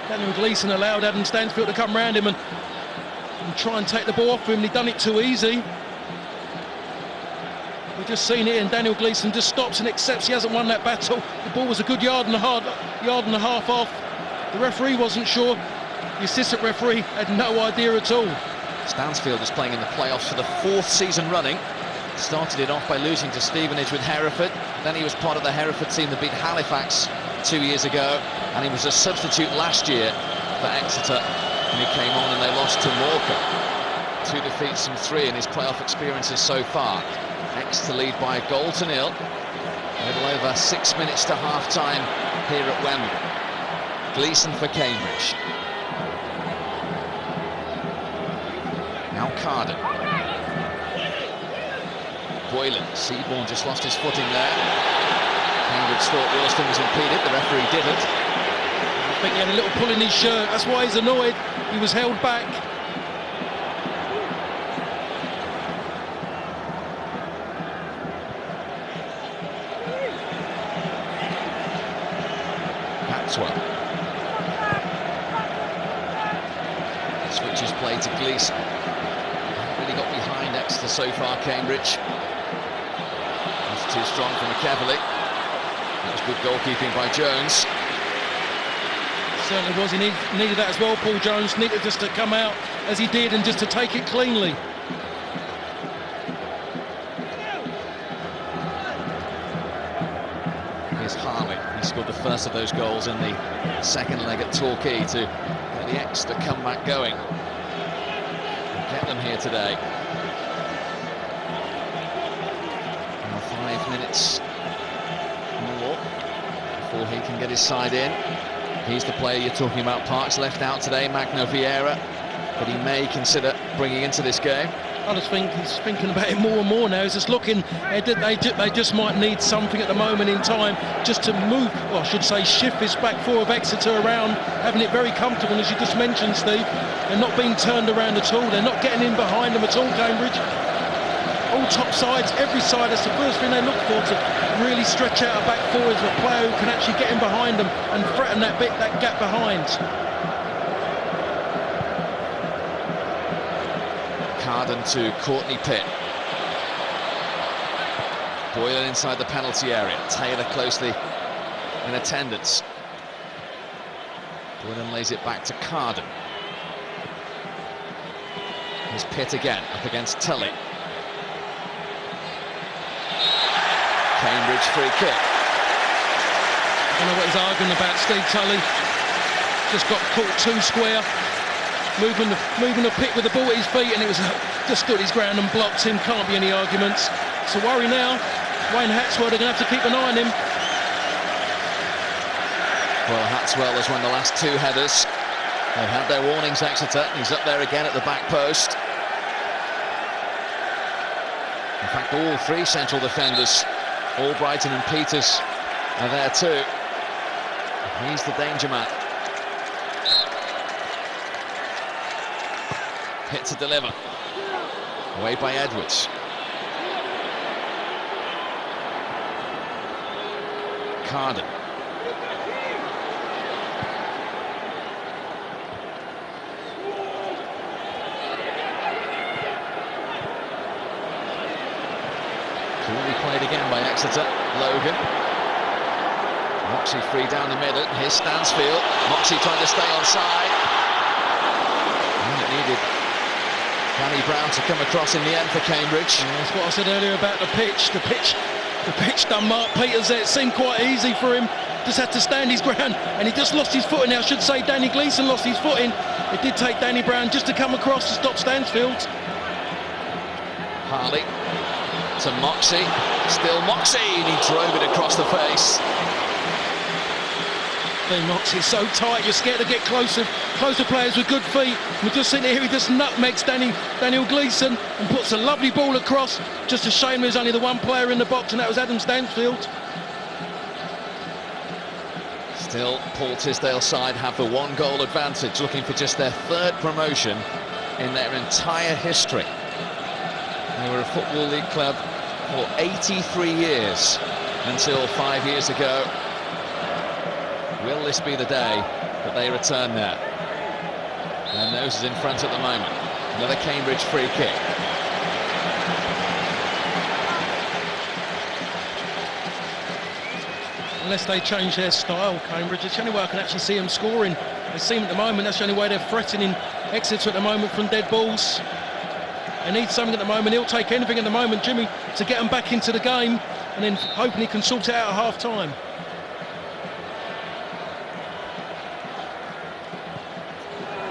Daniel Gleeson allowed Adam Stansfield to come round him and try and take the ball off him. He'd done it too easy. We've just seen it, and Daniel Gleeson just stops and accepts he hasn't won that battle. The ball was a good yard and a half off. The referee wasn't sure. The assistant referee had no idea at all. Stansfield is playing in the playoffs for the 4th season running. Started it off by losing to Stevenage with Hereford. Then he was part of the Hereford team that beat Halifax 2 years ago, and he was a substitute last year for Exeter when he came on and they lost to Morecambe. 2 defeats from 3 in his playoff experiences so far. Exeter lead by a goal to 0. A little over 6 minutes to half-time here at Wembley. Gleeson for Cambridge. Now Carden. Boylan. Seaborn just lost his footing there. Cambridge thought Wilston was impeded, the referee didn't. I think he had a little pull in his shirt, that's why he's annoyed. He was held back. Hatswell. Switches play to Gleeson. Really got behind Exeter so far, Cambridge. Too strong for McCaverley. That was good goalkeeping by Jones. Certainly was, he needed that as well. Paul Jones needed just to come out as he did and just to take it cleanly. Here's Harley. He scored the first of those goals in the second leg at Torquay to get the Exeter comeback going. Get them here today. Now 5 minutes more before he can get his side in. He's the player you're talking about. Parks left out today, Magno Vieira, but he may consider bringing into this game. I just think he's thinking about it more and more now. He's just looking, they just might need something at the moment in time just to move, well, I should say shift this back four of Exeter around, having it very comfortable, as you just mentioned, Steve. They're not being turned around at all. They're not getting in behind them at all, Cambridge. All top sides, every side, that's the first thing they look for, to really stretch out a back four as a player who can actually get in behind them and threaten that gap behind. Carden to Courtney Pitt. Boylan inside the penalty area. Taylor closely in attendance. Boylan lays it back to Carden. Here's Pitt again, up against Tully. Cambridge free kick. I don't know what he's arguing about, Steve Tully. Just got caught too square. Moving the Pitt with the ball at his feet, and it was just stood his ground and blocked him. Can't be any arguments. It's a worry now. Wayne Hatswell, they're going to have to keep an eye on him. Well, Hatswell has won the last two headers. They've had their warnings, Exeter. He's up there again at the back post. In fact, all three central defenders, Albrighton and Peters, are there too. He's the danger man. Hit to deliver. Away by Edwards. Carden. Coolly played again by Exeter. Logan. Moxie free down the middle. Here's Stansfield. Moxie trying to stay on side. And it needed Danny Brown to come across in the end for Cambridge. Yeah, that's what I said earlier about the pitch. The pitch done Mark Peters there. It seemed quite easy for him. Just had to stand his ground, and he just lost his footing. I should say Danny Gleeson lost his footing. It did take Danny Brown just to come across to stop Stansfield. Harley to Moxie. Still Moxie, and he drove it across the face. Moxie's so tight, you're scared to get closer players with good feet. We're just sitting here, he just nutmegs Daniel Gleeson and puts a lovely ball across. Just a shame there's only the one player in the box, and that was Adam Stansfield. Still, Paul Tisdale's side have the one goal advantage, looking for just their third promotion in their entire history. They were a Football League club for 83 years until 5 years ago. Will this be the day that they return there? Their nose is in front at the moment. Another Cambridge free kick. Unless they change their style, Cambridge, it's the only way I can actually see them scoring. They seem at the moment, that's the only way they're threatening Exeter at the moment from dead balls. They need something at the moment. He'll take anything at the moment, Jimmy, to get them back into the game, and then hoping he can sort it out at half-time.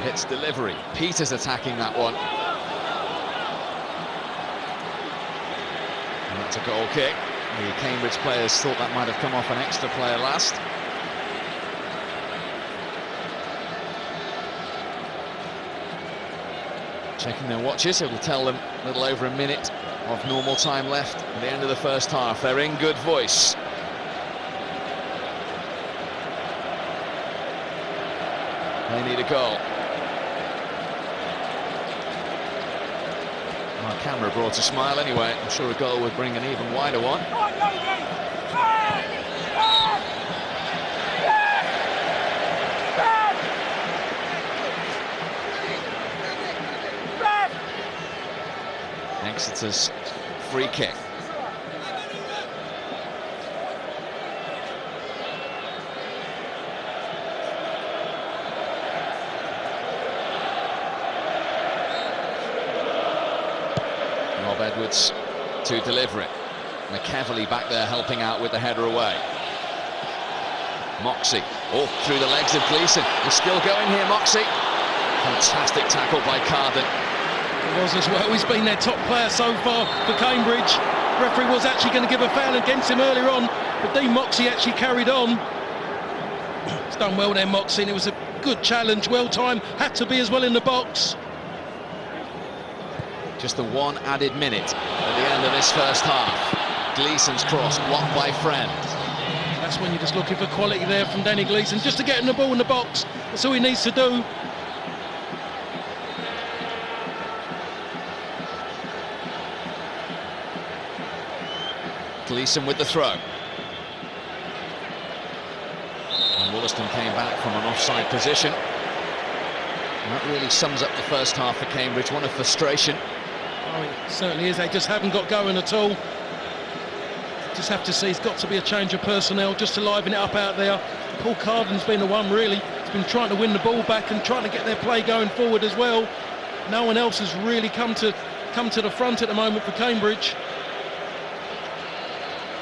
Hits delivery. Peters attacking that one. And that's a goal kick. The Cambridge players thought that might have come off an Exeter player last. Checking their watches, it will tell them a little over a minute of normal time left at the end of the first half. They're in good voice. They need a goal. Our camera brought a smile anyway. I'm sure a goal would bring an even wider one. Exeter's free kick. Rob Edwards to deliver it. McEvely back there helping out with the header away. Moxey, through the legs of Gleeson. He's still going here, Moxey. Fantastic tackle by Carden. He was as well. He's been their top player so far for Cambridge. Referee was actually going to give a foul against him earlier on, but Dean Moxey actually carried on. He's done well there, Moxey, and it was a good challenge, well timed, had to be as well in the box. Just the one added minute at the end of this first half. Gleeson's cross blocked by Friend. That's when you're just looking for quality there from Danny Gleeson, just to get him the ball in the box. That's all he needs to do. Gleeson with the throw. And Wollaston came back from an offside position. And that really sums up the first half for Cambridge, one of frustration. Oh, it certainly is. They just haven't got going at all. Just have to see, it's got to be a change of personnel just to liven it up out there. Paul Carden's been the one really. He's been trying to win the ball back and trying to get their play going forward as well. No one else has really come to the front at the moment for Cambridge.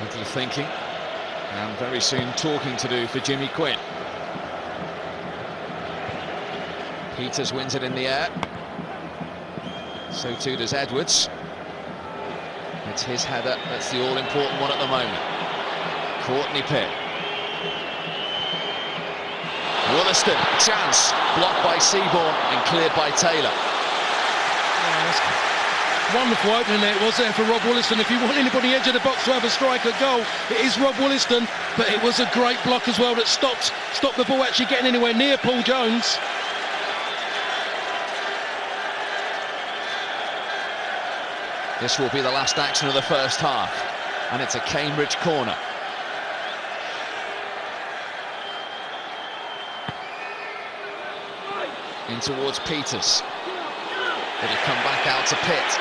Little thinking, and very soon talking to do for Jimmy Quinn. Peters wins it in the air. So too does Edwards. It's his header that's the all-important one at the moment. Courtney Pitt. Wollaston, chance, blocked by Seaborn and cleared by Taylor. Wonderful opening there it was there for Rob Wollaston. If you want anybody edge of the box to have a strike at goal, it is Rob Wollaston, but it was a great block as well that stopped the ball actually getting anywhere near Paul Jones. This will be the last action of the first half, and it's a Cambridge corner. In towards Peters. It'll come back out to Pitt.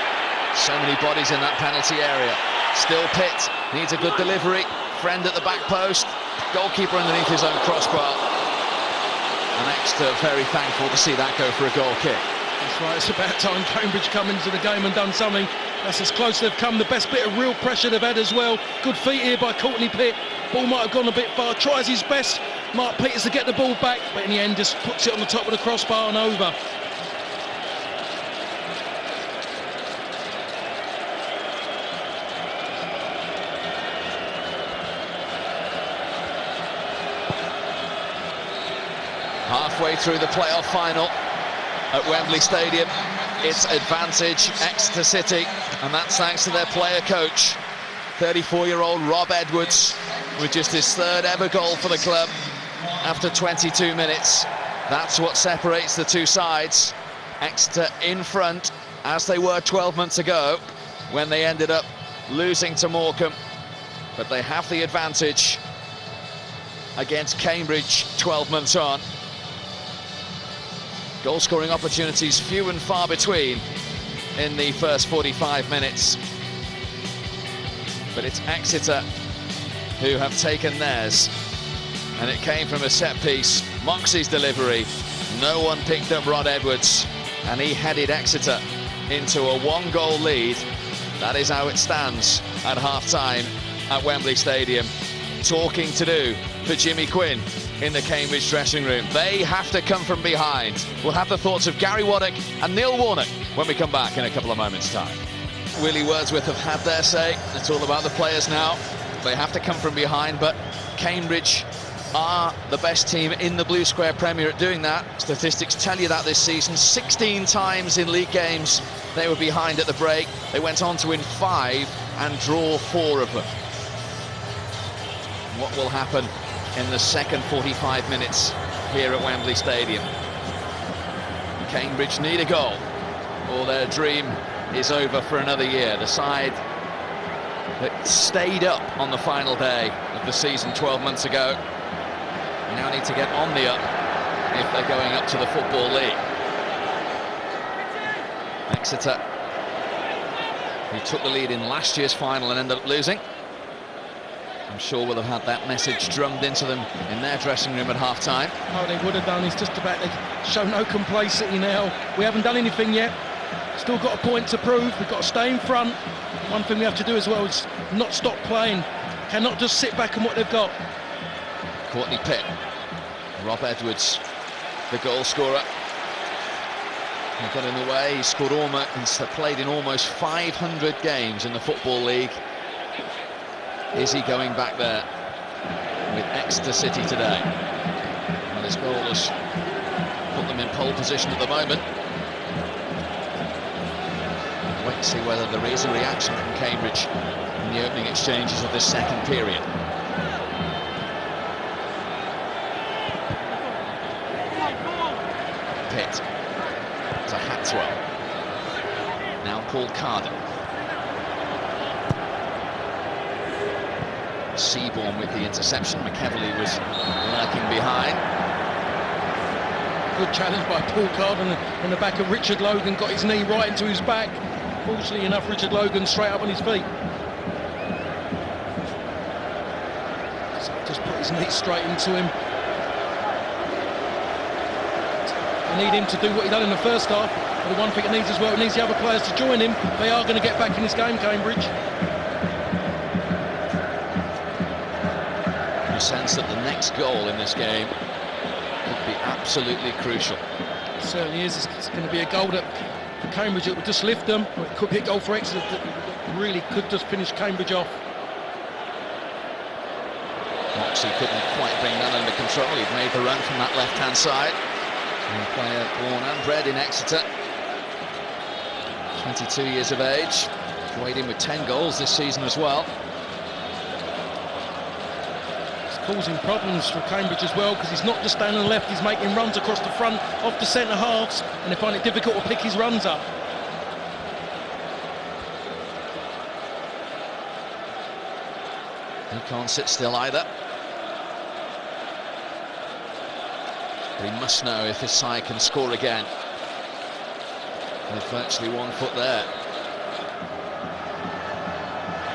So many bodies in that penalty area. Still Pitt needs a good delivery. Friend at the back post. Goalkeeper underneath his own crossbar. And Exeter very thankful to see that go for a goal kick. That's right, it's about time Cambridge come into the game and done something. That's as close as they've come. The best bit of real pressure they've had as well. Good feet here by Courtney Pitt. Ball might have gone a bit far. Tries his best, Mark Peters, to get the ball back, but in the end just puts it on the top of the crossbar and over. Halfway through the playoff final at Wembley Stadium, it's advantage Exeter City, and that's thanks to their player coach, 34-year-old Rob Edwards, with just his third ever goal for the club after 22 minutes. That's what separates the two sides. Exeter in front, as they were 12 months ago when they ended up losing to Morecambe, but they have the advantage against Cambridge 12 months on. Goal-scoring opportunities few and far between in the first 45 minutes. But it's Exeter who have taken theirs. And it came from a set piece. Moxey's delivery. No one picked up Rod Edwards. And he headed Exeter into a one-goal lead. That is how it stands at half-time at Wembley Stadium. Talking to do for Jimmy Quinn in the Cambridge dressing room. They have to come from behind. We'll have the thoughts of Gary Waddock and Neil Warnock when we come back in a couple of moments' time. Willie Wordsworth have had their say. It's all about the players now. They have to come from behind, but Cambridge are the best team in the Blue Square Premier at doing that. Statistics tell you that this season. 16 times in league games they were behind at the break. They went on to win 5 and draw 4 of them. What will happen in the second 45 minutes here at Wembley Stadium? Cambridge need a goal, or their dream is over for another year. The side that stayed up on the final day of the season 12 months ago now need to get on the up if they're going up to the Football League. Exeter, who took the lead in last year's final and ended up losing, I'm sure will have had that message drummed into them in their dressing room at half-time. Oh, they would have done. It's just about to show no complacency now. We haven't done anything yet. Still got a point to prove. We've got to stay in front. One thing we have to do as well is not stop playing. Cannot just sit back on what they've got. Courtney Pitt, Rob Edwards, the goal scorer. He got in the way. He scored almost, played in almost 500 games in the Football League. Is he going back there with Exeter City today? Well, his goal has put them in pole position at the moment. Wait to see whether there is a reaction from Cambridge in the opening exchanges of this second period. Pitt to Hatswell. Now Paul Carden. Seaborn with the interception. McEvely was lurking behind. Good challenge by Paul Carden in the back of Richard Logan, got his knee right into his back. Fortunately enough, Richard Logan straight up on his feet. So just put his knee straight into him. They need him to do what he done in the first half, but the one thing it needs as well, it needs the other players to join him. They are going to get back in this game, Cambridge. You sense that the next goal in this game could be absolutely crucial. It certainly is. It's going to be a goal that for Cambridge it would just lift them, or it could be a goal for Exeter that really could just finish Cambridge off. Moxey couldn't quite bring that under control. He'd made the run from that left-hand side. And a player born and bred in Exeter, 22 years of age, weighed in with 10 goals this season as well. It's causing problems for Cambridge as well, because he's not just down on the left, he's making runs across the front of the centre halves, and they find it difficult to pick his runs up. He can't sit still either. But he must know if his side can score again. With virtually 1 foot there.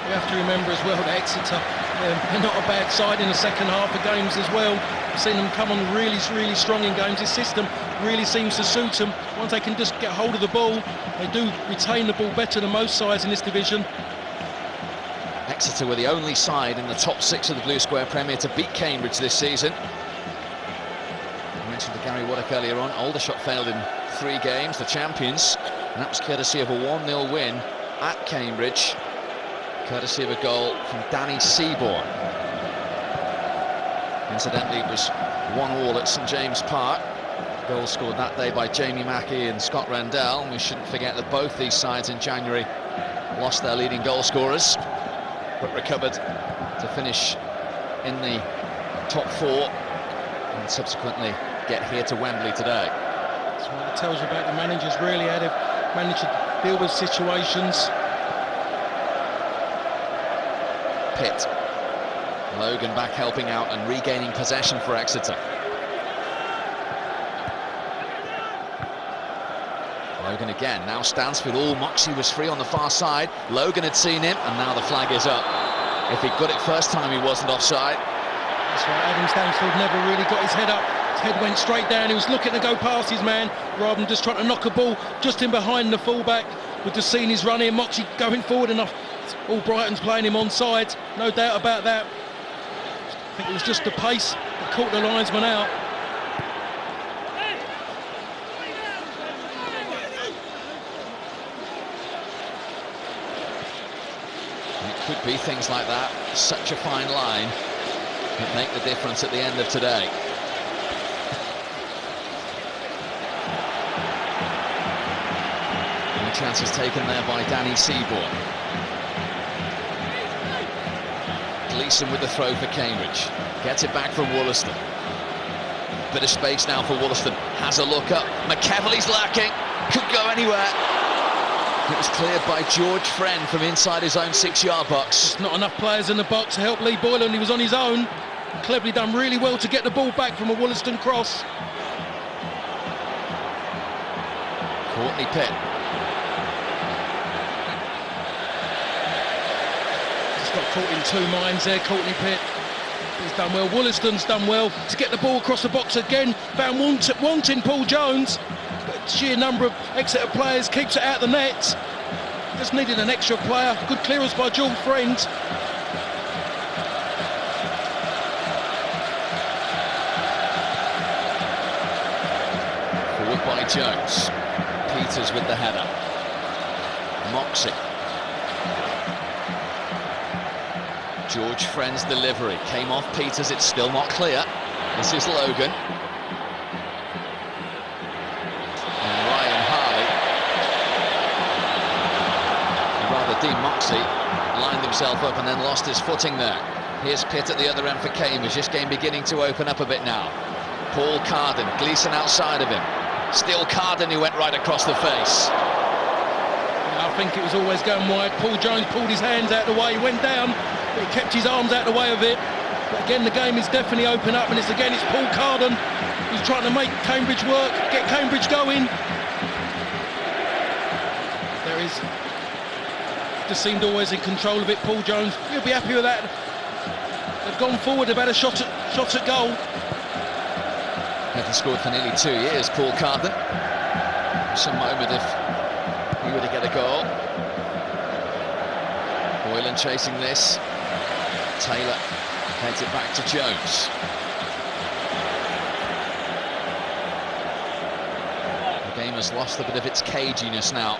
We have to remember as well that Exeter, they're not a bad side in the second half of games as well. We've seen them come on really strong in games. This system really seems to suit them. Once they can just get hold of the ball, they do retain the ball better than most sides in this division. Exeter were the only side in the top 6 of the Blue Square Premier to beat Cambridge this season. I mentioned to Gary Waddock earlier on, Aldershot failed in 3 games, the champions, and that was courtesy of a 1-0 win at Cambridge, courtesy of a goal from Danny Seaborn. Incidentally, it was 1-1 at St James Park. Goal scored that day by Jamie Mackey and Scott Randell, and we shouldn't forget that both these sides in January lost their leading goal scorers, but recovered to finish in the top 4 and subsequently get here to Wembley today. That's what it tells you about the managers, really, how they've managed to deal with situations. Pitt. Logan back helping out and regaining possession for Exeter. Logan again, now Stansfield. Oh, Moxey was free on the far side. Logan had seen him, and now the flag is up. If he got it first time, he wasn't offside. That's right, Adam Stansfield never really got his head up. His head went straight down. He was looking to go past his man, rather than just trying to knock a ball just in behind the fullback. We've just seen his run in. Moxey going forward enough. All Brighton's playing him onside, no doubt about that. I think it was just the pace that caught the linesman out. Could be things like that, such a fine line that make the difference at the end of today. And the chance is taken there by Danny Seaborn. Gleeson with the throw for Cambridge, gets it back from Wollaston. Bit of space now for Wollaston, has a look up, McEvely's lacking, could go anywhere. It was cleared by George Friend from inside his own 6-yard box. There's not enough players in the box to help Lee Boylan. He was on his own. Cleverly done really well to get the ball back from a Wollaston cross. Courtney Pitt. Just got caught in 2 minds there, Courtney Pitt. He's done well. Wollaston's done well to get the ball across the box again. Found wanting Paul Jones. But sheer number of Exeter players, keeps it out the net. Just needed an extra player. Good clearance by Jewel Friend. Forward by Jones. Peters with the header. Moxie. George Friend's delivery came off Peters. It's still not clear. This is Logan. And Ryan Harley. Rather, Dean Moxie lined himself up and then lost his footing there. Here's Pitt at the other end for Cambridge. This game beginning to open up a bit now. Paul Carden, Gleeson outside of him. Still Carden who went right across the face. I think it was always going wide. Paul Jones pulled his hands out of the way, he went down, but he kept his arms out of the way of it. But again, the game is definitely open up, and it's Paul Carden who's trying to make Cambridge work, get Cambridge going. There is, just seemed always in control of it. Paul Jones, you'll be happy with that. They've gone forward, they've had a shot at goal. Hasn't scored for nearly 2 years, Paul Carden. Some moment if he were to get a goal. Boylan chasing this. Taylor heads it back to Jones. The game has lost a bit of its caginess now.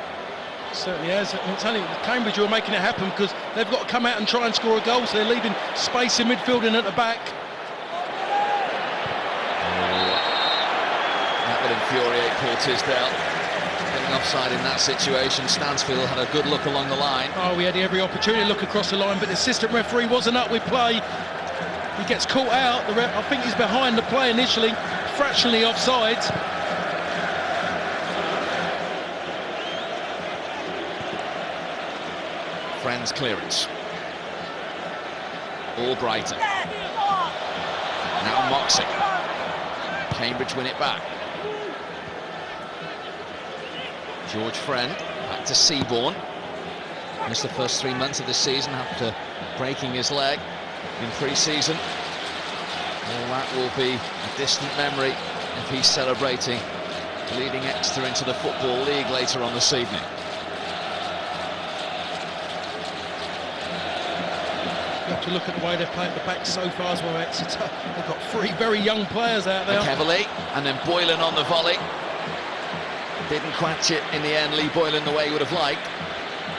Certainly has. I'm telling you, Cambridge are making it happen because they've got to come out and try and score a goal, so they're leaving space in midfield and at the back. That would infuriate Paul Tisdale. Getting offside in that situation. Stansfield had a good look along the line. Oh, we had every opportunity to look across the line, but the assistant referee wasn't up with play. He gets caught out. I think he's behind the play initially, fractionally offside. Friend's clearance. Albrighton. Now Moxie. Cambridge win it back. George Friend back to Seaborn. Missed the first 3 months of the season after breaking his leg in pre-season. Well, that will be a distant memory if he's celebrating leading Exeter into the Football League later on this evening. You have to look at the way they've played at the back so far as well, Exeter. They've got 3 very young players out there. McEvely, and then Boylan on the volley. Didn't catch it in the end, Lee Boylan, the way he would have liked.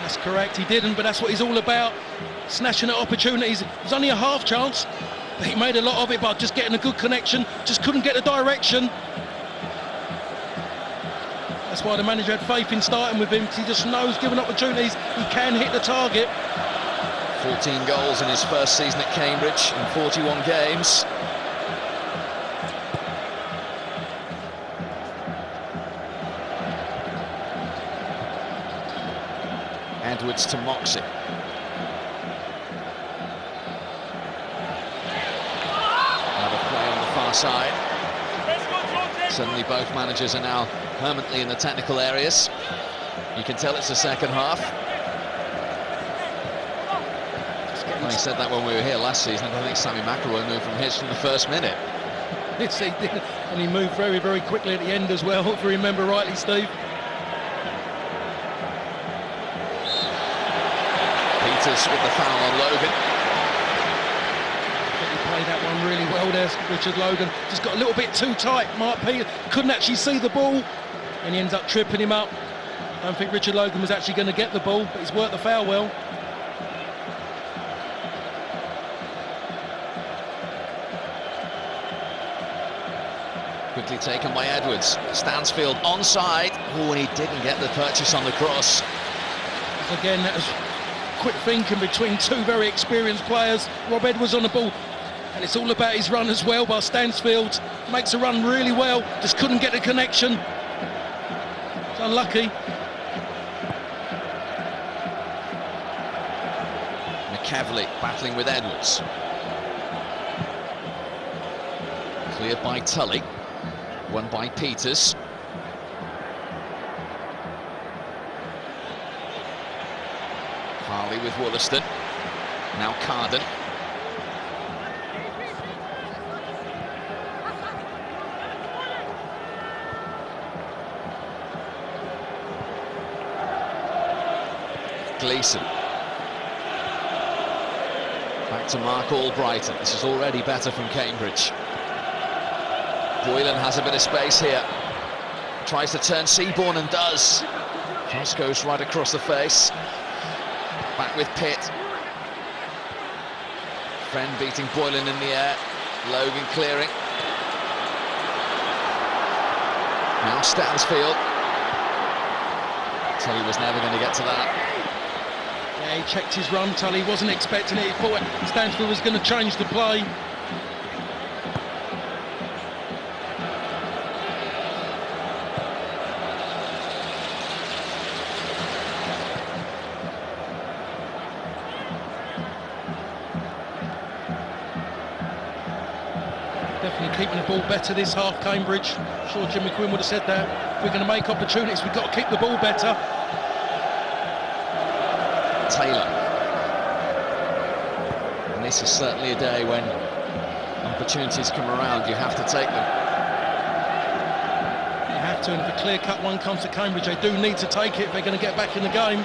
That's correct, he didn't, but that's what he's all about. Snatching at opportunities. It was only a half chance, but he made a lot of it by just getting a good connection, just couldn't get the direction. That's why the manager had faith in starting with him, because he just knows, given opportunities, he can hit the target. 14 goals in his first season at Cambridge in 41 games. Edwards to Moxie. Another play on the far side. Suddenly both managers are now permanently in the technical areas. You can tell it's the second half. Well, he said that when we were here last season. I don't think Sammy McElroy moved from his from the first minute. Yes, he did. And he moved very, very quickly at the end as well, if you remember rightly, Steve. Peters with the foul on Logan. I think he played that one really well there, Richard Logan. Just got a little bit too tight. Mark Peters couldn't actually see the ball, and he ends up tripping him up. I don't think Richard Logan was actually going to get the ball, but he's worked the foul well. Quickly taken by Edwards. Stansfield onside. Oh, and he didn't get the purchase on the cross. Again, that was quick thinking between 2 very experienced players. Rob Edwards on the ball, and it's all about his run as well by Stansfield. Makes a run really well, just couldn't get the connection. It's unlucky. McEvely battling with Edwards. Cleared by Tully. Won by Peters. Harley with Wollaston. Now Carden. Gleeson. Back to Mark Albrighton. This is already better from Cambridge. Boylan has a bit of space here. Tries to turn Seaborn and does. Cross goes right across the face. Back with Pitt. Friend beating Boylan in the air. Logan clearing. Now Stansfield. Tully was never going to get to that. Yeah, he checked his run, Tully wasn't expecting it. He thought Stansfield was going to change the play. Definitely keeping the ball better this half, Cambridge. I'm sure Jimmy Quinn would have said that. If we're going to make opportunities, we've got to keep the ball better. Taylor. And this is certainly a day when opportunities come around, you have to take them. You have to, and if a clear-cut one comes to Cambridge, they do need to take it if they're going to get back in the game.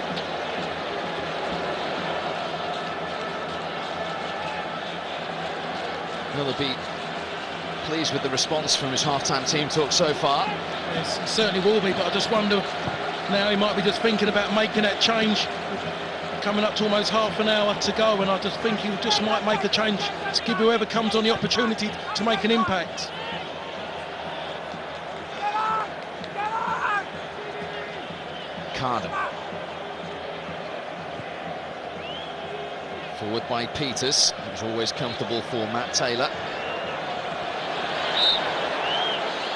Another beat. Pleased with the response from his half-time team talk so far. Yes, he certainly will be, but I just wonder now he might be just thinking about making that change. Coming up to almost half an hour to go, and I just think he just might make a change to give whoever comes on the opportunity to make an impact. Carden. Forward by Peters, who's always comfortable for Matt Taylor.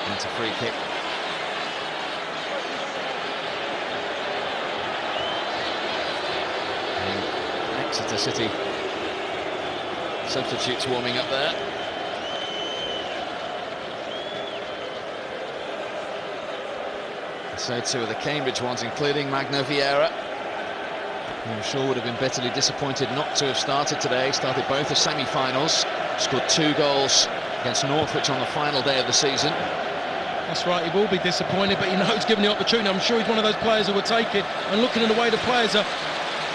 And it's a free kick. And Exeter City substitutes warming up there. So too are the Cambridge ones, including Magno Vieira, who I'm sure would have been bitterly disappointed not to have started today. Started both the semi-finals, scored 2 goals against Northwich on the final day of the season. That's right, he will be disappointed, but he knows given the opportunity, I'm sure he's one of those players who will take it. And looking at the way the players are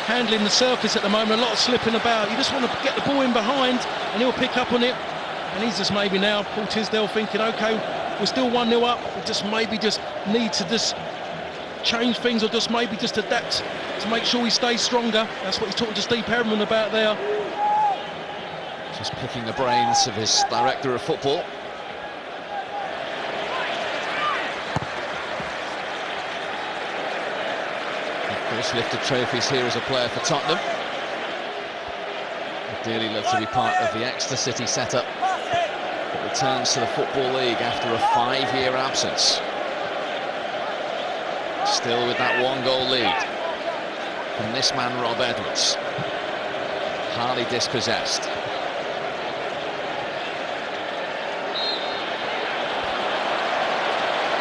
handling the surface at the moment, a lot of slipping about. You just want to get the ball in behind, and he'll pick up on it. And he's just maybe now, Paul Tisdale, thinking, OK, we're still 1-0 up. We just maybe just need to just change things, or just maybe just adapt to make sure he stays stronger. That's what he's talking to Steve Perriman about there. Just picking the brains of his director of football. Of course, lifted trophies here as a player for Tottenham. I'd dearly love to be part of the Exeter City setup that returns to the Football League after a 5-year absence. Still with that 1-goal lead from this man, Rob Edwards. Hardly dispossessed.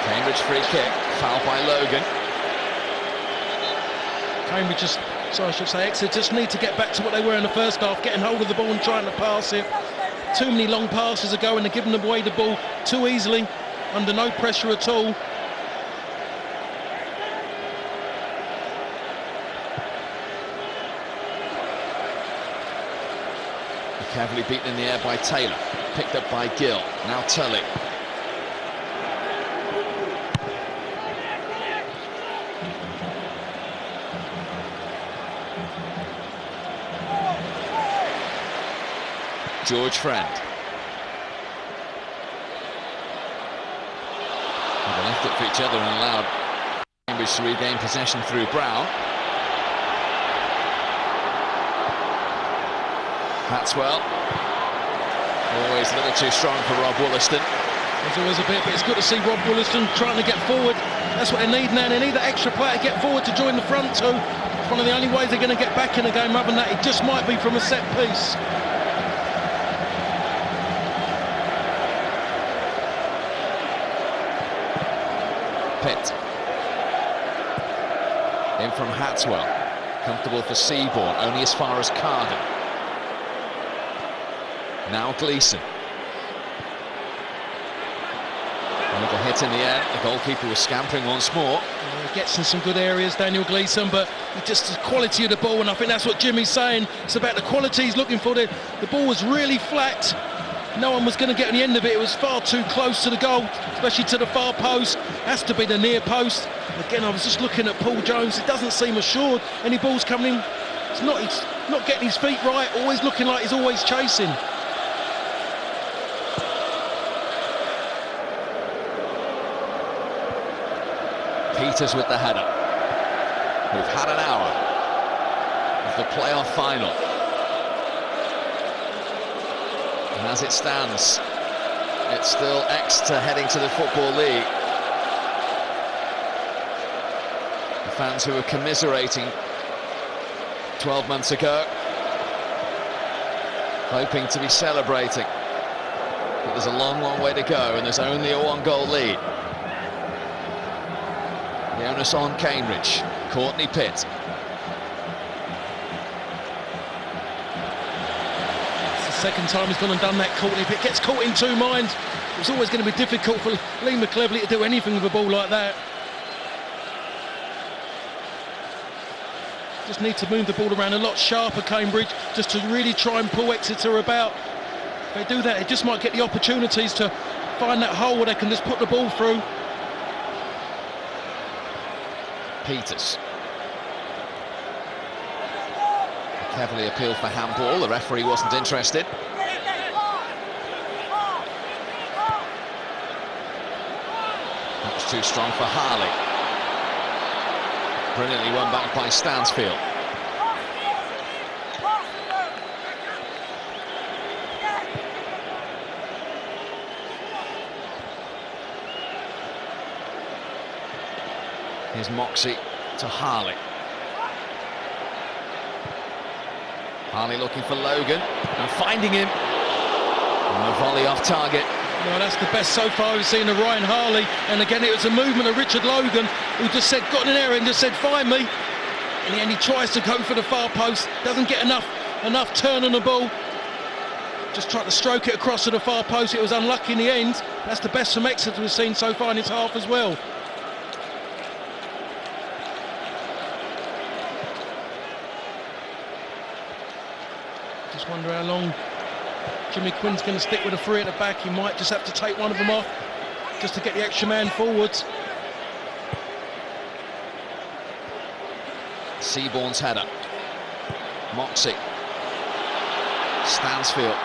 Cambridge free kick, foul by Logan. Cambridge just, so I should say, Exeter just need to get back to what they were in the first half, getting hold of the ball and trying to pass it. Too many long passes are going, and giving them away the ball too easily, under no pressure at all. Cavalier beaten in the air by Taylor, picked up by Gill, now Tully. George Friend. Well, they left it for each other and allowed Cambridge to regain possession through Brown. Maxwell. Always a little too strong for Rob Wollaston. There's always a bit, but it's good to see Rob Wollaston trying to get forward. That's what they need now. They need that extra player to get forward to join the front two. It's one of the only ways they're going to get back in the game. Other than that, it just might be from a set piece. Pitt. In from Hatswell. Comfortable for Seaborn, only as far as Carden. Now Gleeson. With a hit in the air, the goalkeeper was scampering once more. He gets in some good areas, Daniel Gleeson, but just the quality of the ball, and I think that's what Jimmy's saying. It's about the quality he's looking for. The ball was really flat. No one was going to get on the end of it. It was far too close to the goal, especially to the far post. Has to be the near post. Again, I was just looking at Paul Jones. It doesn't seem assured. Any balls coming in, he's not getting his feet right. Always looking like he's always chasing. Peters with the header. We've had an hour of the playoff final. And as it stands, it's still Exeter heading to the Football League. The fans who were commiserating 12 months ago, hoping to be celebrating. But there's a long, long way to go, and there's only a 1-goal lead. The onus on Cambridge. Courtney Pitt. Second time he's gone and done that. Courtney Pitt gets caught in two minds. It was always going to be difficult for Lee McClevely to do anything with a ball like that. Just need to move the ball around a lot sharper, Cambridge, just to really try and pull Exeter about. If they do that, it just might get the opportunities to find that hole where they can just put the ball through. Peters. Heavily appealed for handball. The referee wasn't interested. That was too strong for Harley. Brilliantly won back by Stansfield. Here's Moxey to Harley. Harley looking for Logan and finding him. And a volley off target. Well, that's the best so far we've seen of Ryan Harley. And again, it was a movement of Richard Logan, who just said, got in an area and just said, find me. In the end, he tries to go for the far post. Doesn't get enough turn on the ball. Just tried to stroke it across to the far post. It was unlucky in the end. That's the best from Exeter we've seen so far in its half as well. Just wonder how long Jimmy Quinn's going to stick with a three at the back. He might just have to take one of them off just to get the extra man forwards. Seaborn's header. Moxey. Stansfield.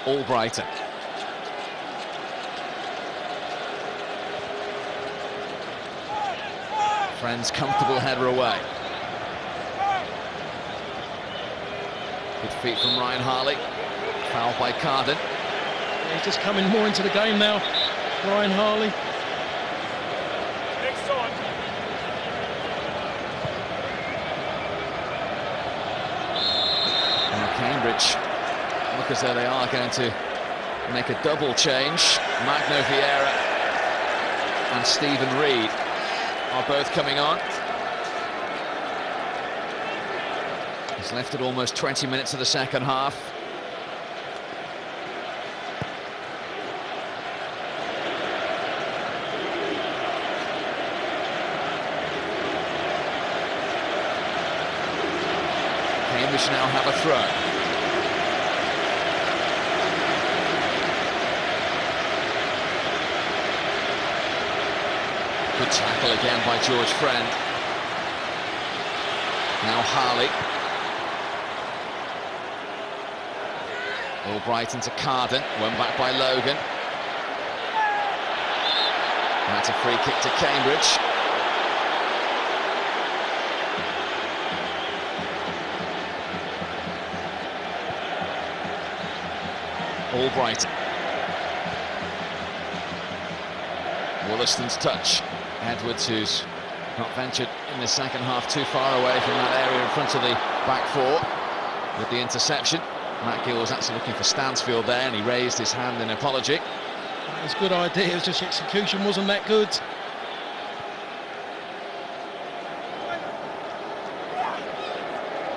Albrighton. Friends comfortable header away. Good feet from Ryan Harley. Foul by Carden. Yeah, he's just coming more into the game now, Ryan Harley. Next on. And Cambridge look as though they are going to make a double change. Magno Vieira and Stephen Reid are both coming on. He's left at almost 20 minutes of the second half. Cambridge now have a throw. Good tackle again by George Friend. Now Harley. Albrighton to Carden, won back by Logan. And that's a free kick to Cambridge. Albrighton. Wollaston's touch. Edwards, who's not ventured in the second half too far away from that area in front of the back four with the interception. Matt Gill was actually looking for Stansfield there, and he raised his hand in apology. It was a good idea, it was just execution wasn't that good.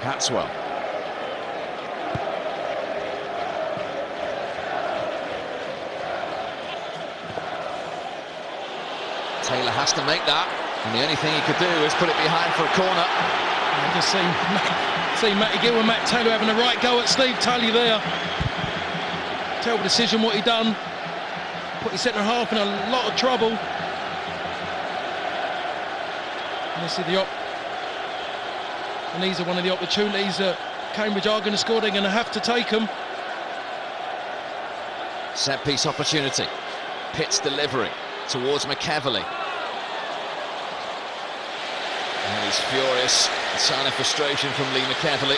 Hatswell. Taylor has to make that, and the only thing he could do is put it behind for a corner. I just see Matty Gill and Matt Taylor having a right go at Steve Tully there. Terrible decision what he done. Put his centre half in a lot of trouble. And this is and these are one of the opportunities that Cambridge are going to score. They're going to have to take them. Set piece opportunity. Pitt's delivery towards McEvely. And he's furious. A sign of frustration from Lee McEvely.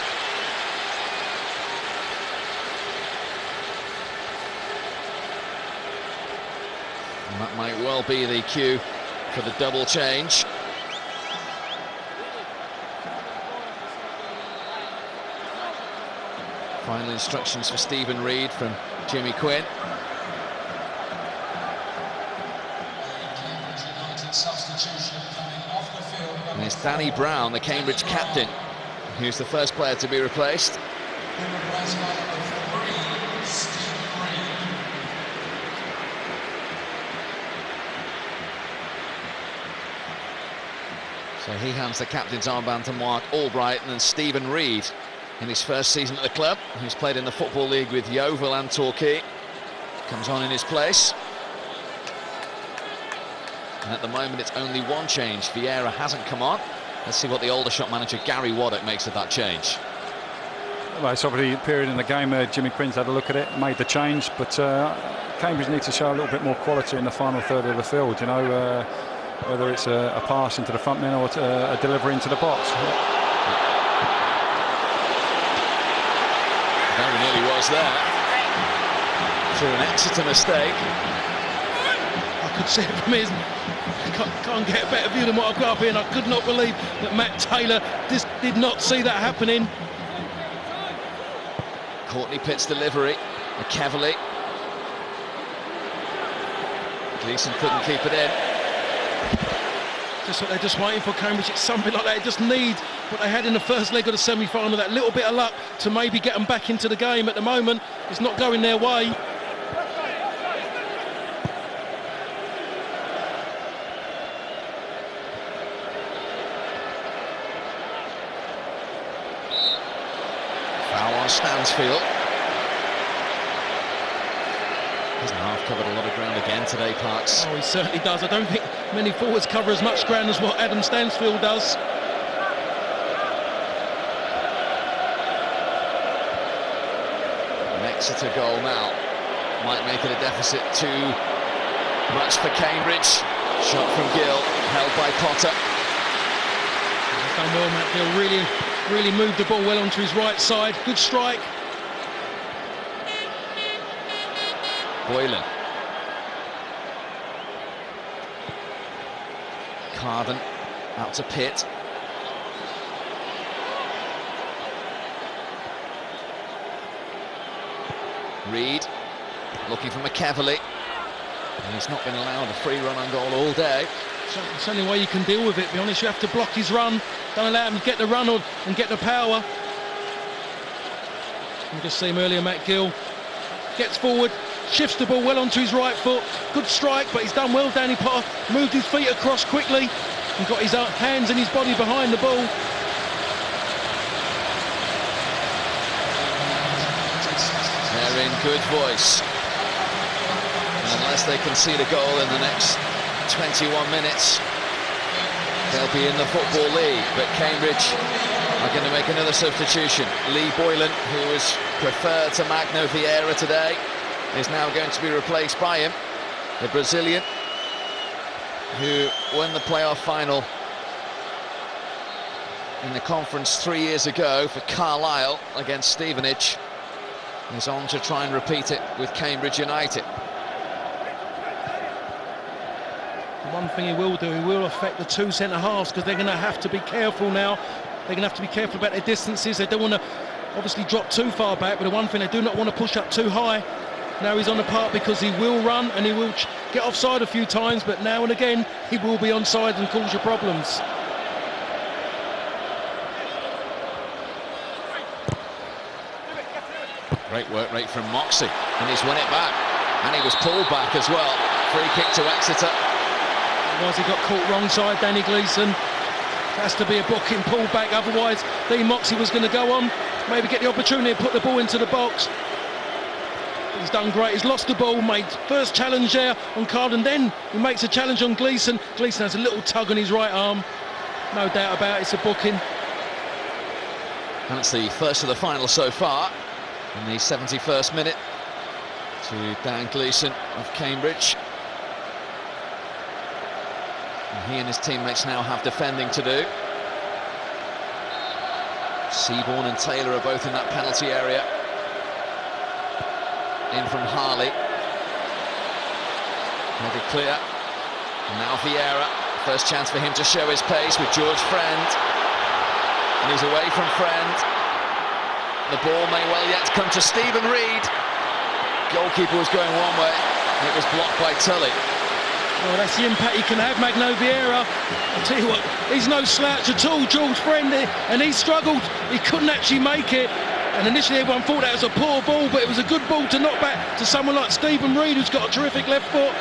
And that might well be the cue for the double change. Final instructions for Stephen Reid from Jimmy Quinn. And it's Danny Brown, the Cambridge captain, who's the first player to be replaced. So he hands the captain's armband to Mark Albright, and then Stephen Reid, in his first season at the club, who's played in the Football League with Yeovil and Torquay, comes on in his place. And at the moment it's only one change. Vieira hasn't come on. Let's see what the Aldershot manager Gary Waddock makes of that change. Well, it's obviously a period in the game where Jimmy Quinn's had a look at it, made the change, but Cambridge needs to show a little bit more quality in the final third of the field, you know, whether it's a pass into the front men or a delivery into the box. Very nearly was there. Through an Exeter mistake. I could see it from his. Can't get a better view than what I've got up here, and I could not believe that Matt Taylor just did not see that happening. Courtney Pitt's delivery. McEvely. Gleeson couldn't keep it in. Just what they're just waiting for, Cambridge. It's something like that. They just need what they had in the first leg of the semi-final, that little bit of luck to maybe get them back into the game. At the moment, it's not going their way. Foul on Stansfield. Hasn't half covered a lot of ground again today, Parks. Oh, he certainly does. I don't think many forwards cover as much ground as what Adam Stansfield does. An Exeter goal now might make it a deficit too much for Cambridge. Shot from Gill, held by Potter. He's done well, Matt Gill. Really moved the ball well onto his right side. Good strike. Boylan. Carden out to Pitt. Reid looking for McEvely. And he's not been allowed a free run on goal all day. It's the only way you can deal with it, to be honest. You have to block his run. Don't allow him to get the run on and get the power. You just see him earlier, Matt Gill gets forward, shifts the ball well onto his right foot. Good strike, but he's done well, Danny Potter. Moved his feet across quickly and got his hands and his body behind the ball. They're in good voice. And unless they concede a goal in the next 21 minutes, they'll be in the Football League. But Cambridge are going to make another substitution. Lee Boylan, who was preferred to Magno Vieira today, is now going to be replaced by him, the Brazilian, who won the playoff final in the conference 3 years ago for Carlisle against Stevenage. He's on to try and repeat it with Cambridge United. One thing he will do, he will affect the two centre-halves, because they're going to have to be careful now. They're going to have to be careful about their distances. They don't want to obviously drop too far back, but the one thing they do not want to push up too high. Now he's on the park because he will run and he will get offside a few times, but now and again he will be onside and cause you problems. Great work rate from Moxey, and he's won it back. And he was pulled back as well. Free kick to Exeter. Otherwise he got caught wrong side, Danny Gleeson. Has to be a booking pulled back, otherwise Dean Moxey was going to go on, maybe get the opportunity to put the ball into the box. He's done great, he's lost the ball, made first challenge there on Carden, then he makes a challenge on Gleeson. Gleeson has a little tug on his right arm, no doubt about it, it's a booking. And it's the first of the final so far, in the 71st minute, to Dan Gleeson of Cambridge. And he and his teammates now have defending to do. Seaborn and Taylor are both in that penalty area. In from Harley. Made it clear. And now Vieira. First chance for him to show his pace with George Friend. And he's away from Friend. The ball may well yet come to Stephen Reid. Goalkeeper was going one way, and it was blocked by Tully. Well, that's the impact he can have, Magno Vieira. I'll tell you what, he's no slouch at all, George Friend, and he struggled. He couldn't actually make it. And initially everyone thought that was a poor ball, but it was a good ball to knock back to someone like Stephen Reid, who's got a terrific left foot.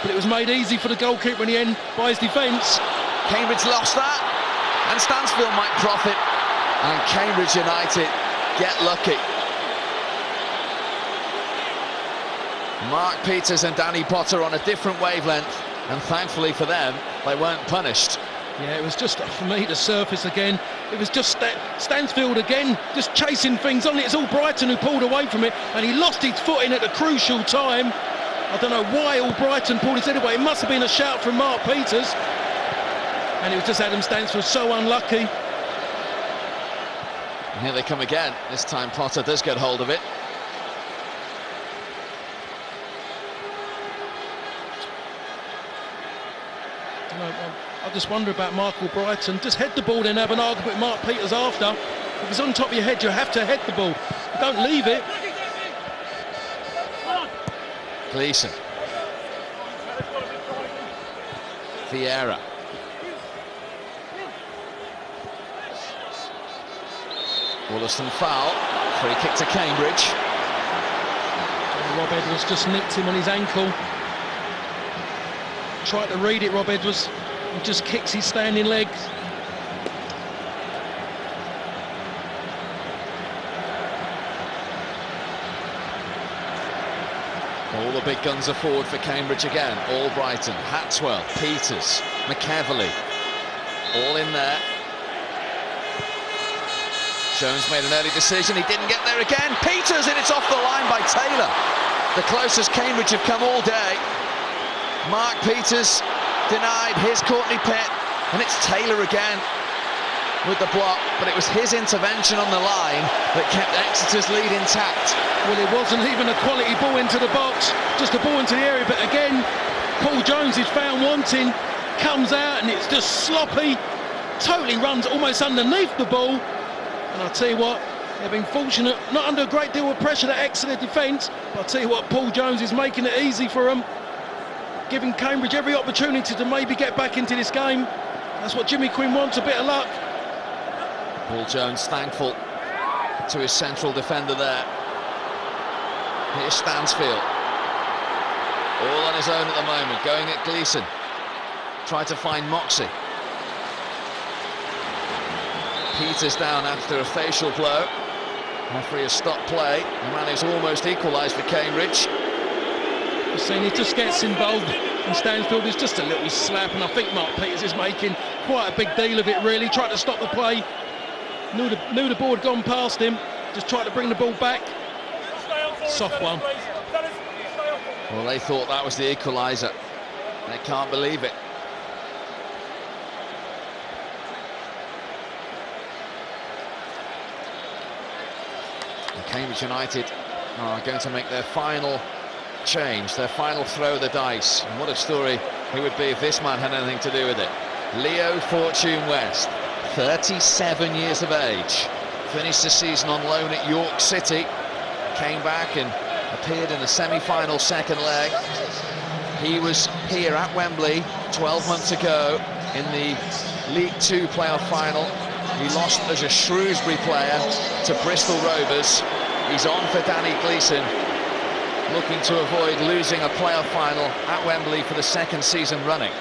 But it was made easy for the goalkeeper in the end by his defence. Cambridge lost that, and Stansfield might profit. And Cambridge United get lucky. Mark Peters and Danny Potter on a different wavelength, and thankfully for them, they weren't punished. Yeah, it was just, for me, the surface again. It was just Stansfield again, just chasing things on. It's all Brighton who pulled away from it, and he lost his foot in at the crucial time. I don't know why all Brighton pulled his head away. It must have been a shout from Mark Peters. And it was just Adam Stansfield, so unlucky. And here they come again. This time Potter does get hold of it. I just wonder about Michael Brighton. Just head the ball, then have an argument with Mark Peters after. If it's on top of your head, you have to head the ball. Don't leave it. Gleeson. Vieira. Wollaston foul. Free kick to Cambridge. Rob Edwards just nicked him on his ankle. Tried to read it, Rob Edwards. He just kicks his standing leg. All the big guns are forward for Cambridge again. All Brighton, Hatswell, Peters, McEverley, all in there. Jones made an early decision, he didn't get there again. Peters, and it's off the line by Taylor. The closest Cambridge have come all day. Mark Peters denied his Courtney Pitt, and it's Taylor again with the block, but it was his intervention on the line that kept Exeter's lead intact. Well, it wasn't even a quality ball into the box, just a ball into the area, but again, Paul Jones is found wanting, comes out, and it's just sloppy, totally runs almost underneath the ball. And I'll tell you what, they've been fortunate, not under a great deal of pressure, that Exeter defence, but I'll tell you what, Paul Jones is making it easy for them, giving Cambridge every opportunity to maybe get back into this game. That's what Jimmy Quinn wants, a bit of luck. Paul Jones thankful to his central defender there. Here's Stansfield. All on his own at the moment, going at Gleeson. Tried to find Moxey. Peters down after a facial blow. Referee has stopped play. The man who's almost equalised for Cambridge. You're seeing he just gets involved, and Stansfield is just a little slap, and I think Mark Peters is making quite a big deal of it, really. Tried to stop the play. Knew the ball had gone past him. Just tried to bring the ball back. Soft one. Well, they thought that was the equaliser. They can't believe it. And Cambridge United are going to make their final change, their final throw of the dice. And what a story it would be if this man had anything to do with it. Leo Fortune West, 37 years of age, finished the season on loan at York City, came back and appeared in the semi-final second leg. He was here at Wembley 12 months ago in the League Two playoff final. He lost as a Shrewsbury player to Bristol Rovers. He's on for Danny Gleeson, looking to avoid losing a playoff final at Wembley for the second season running.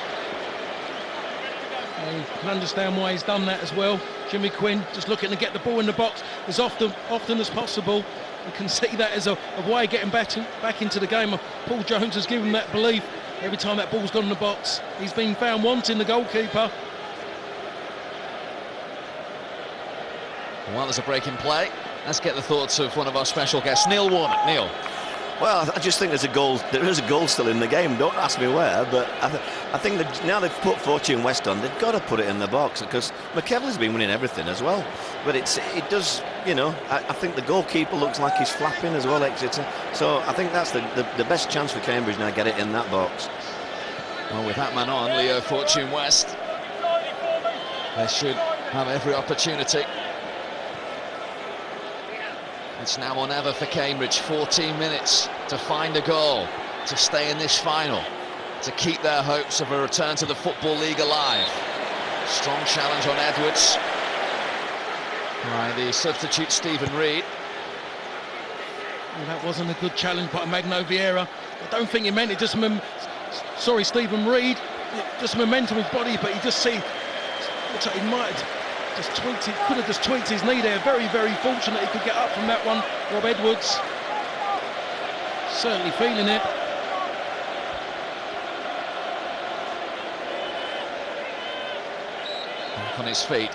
You can understand why he's done that as well. Jimmy Quinn just looking to get the ball in the box as often as possible. You can see that as a way of getting back into the game. Paul Jones has given him that belief every time that ball's gone in the box. He's been found wanting, the goalkeeper. Well, there's a break in play. Let's get the thoughts of one of our special guests, Neil Warnock. Neil. Well, I just think there's a goal. There is a goal still in the game. Don't ask me where, but I think that now they've put Fortune West on, they've got to put it in the box, because McKevely's been winning everything as well. But it does, you know. I think the goalkeeper looks like he's flapping as well, Exeter. So I think that's the best chance for Cambridge now. Get it in that box. Well, with that man on, Leo Fortune West, they should have every opportunity. It's now or never for Cambridge. 14 minutes to find a goal, to stay in this final, to keep their hopes of a return to the Football League alive. Strong challenge on Edwards by the substitute Stephen Reid. Well, that wasn't a good challenge by Magno Vieira. I don't think he meant it. Just Stephen Reid. Just momentum his body, but he just looks like he might have just tweaked it, could have just tweaked his knee there. Very, very fortunate he could get up from that one, Rob Edwards. Certainly feeling it. Back on his feet.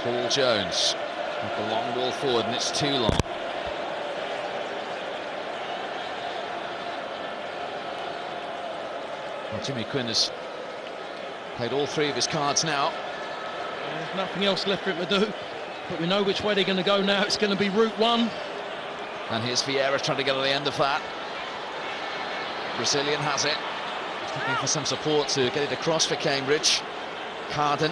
Paul Jones with the long ball forward, and it's too long. Well, Jimmy Quinn has played all three of his cards now. There's nothing else left for him to do, but we know which way they're going to go now. It's going to be route one. And here's Vieira trying to get on the end of that. Brazilian has it. He's looking for some support to get it across for Cambridge. Carden.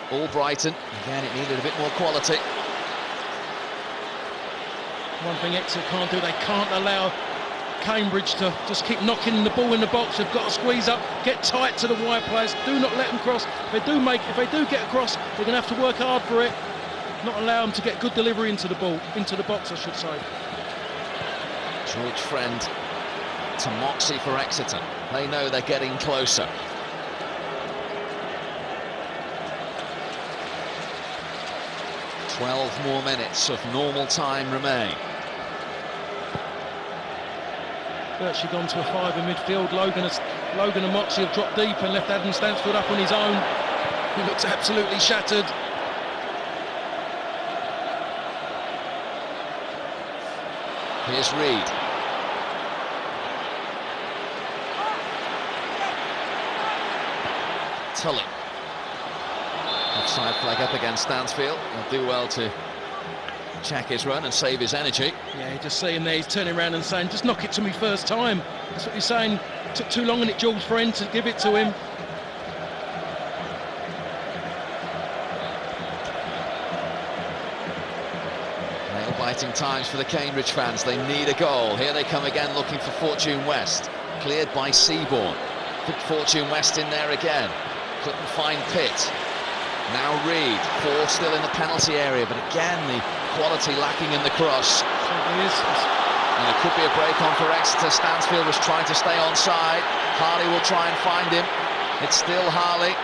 Albrighton. Again, it needed a bit more quality. One thing Exeter can't do, they can't allow Cambridge to just keep knocking the ball in the box. They've got to squeeze up, get tight to the wide players. Do not let them cross. If they do get across, they're going to have to work hard for it. Not allow them to get good delivery into the box, I should say. George Friend to Moxie for Exeter. They know they're getting closer. "12 more minutes of normal time remain." Virtually gone to a 5 in midfield. Logan and Moxie have dropped deep and left Adam Stansfield up on his own. He looks absolutely shattered. Here's Reid. Tully. Offside flag up against Stansfield. He'll do well to check his run and save his energy. Yeah, just seeing there, he's turning around and saying, just knock it to me first time. That's what he's saying. Took too long on it, George Friend, to give it to him. Nail-biting times for the Cambridge fans. They need a goal. Here they come again, looking for Fortune West. Cleared by Seaborn. Put Fortune West in there again. Couldn't find Pitt. Now Reid. 4 still in the penalty area, but again the quality lacking in the cross. Certainly is. And it could be a break on for Exeter. Stansfield was trying to stay onside. Harley will try and find him. It's still Harley.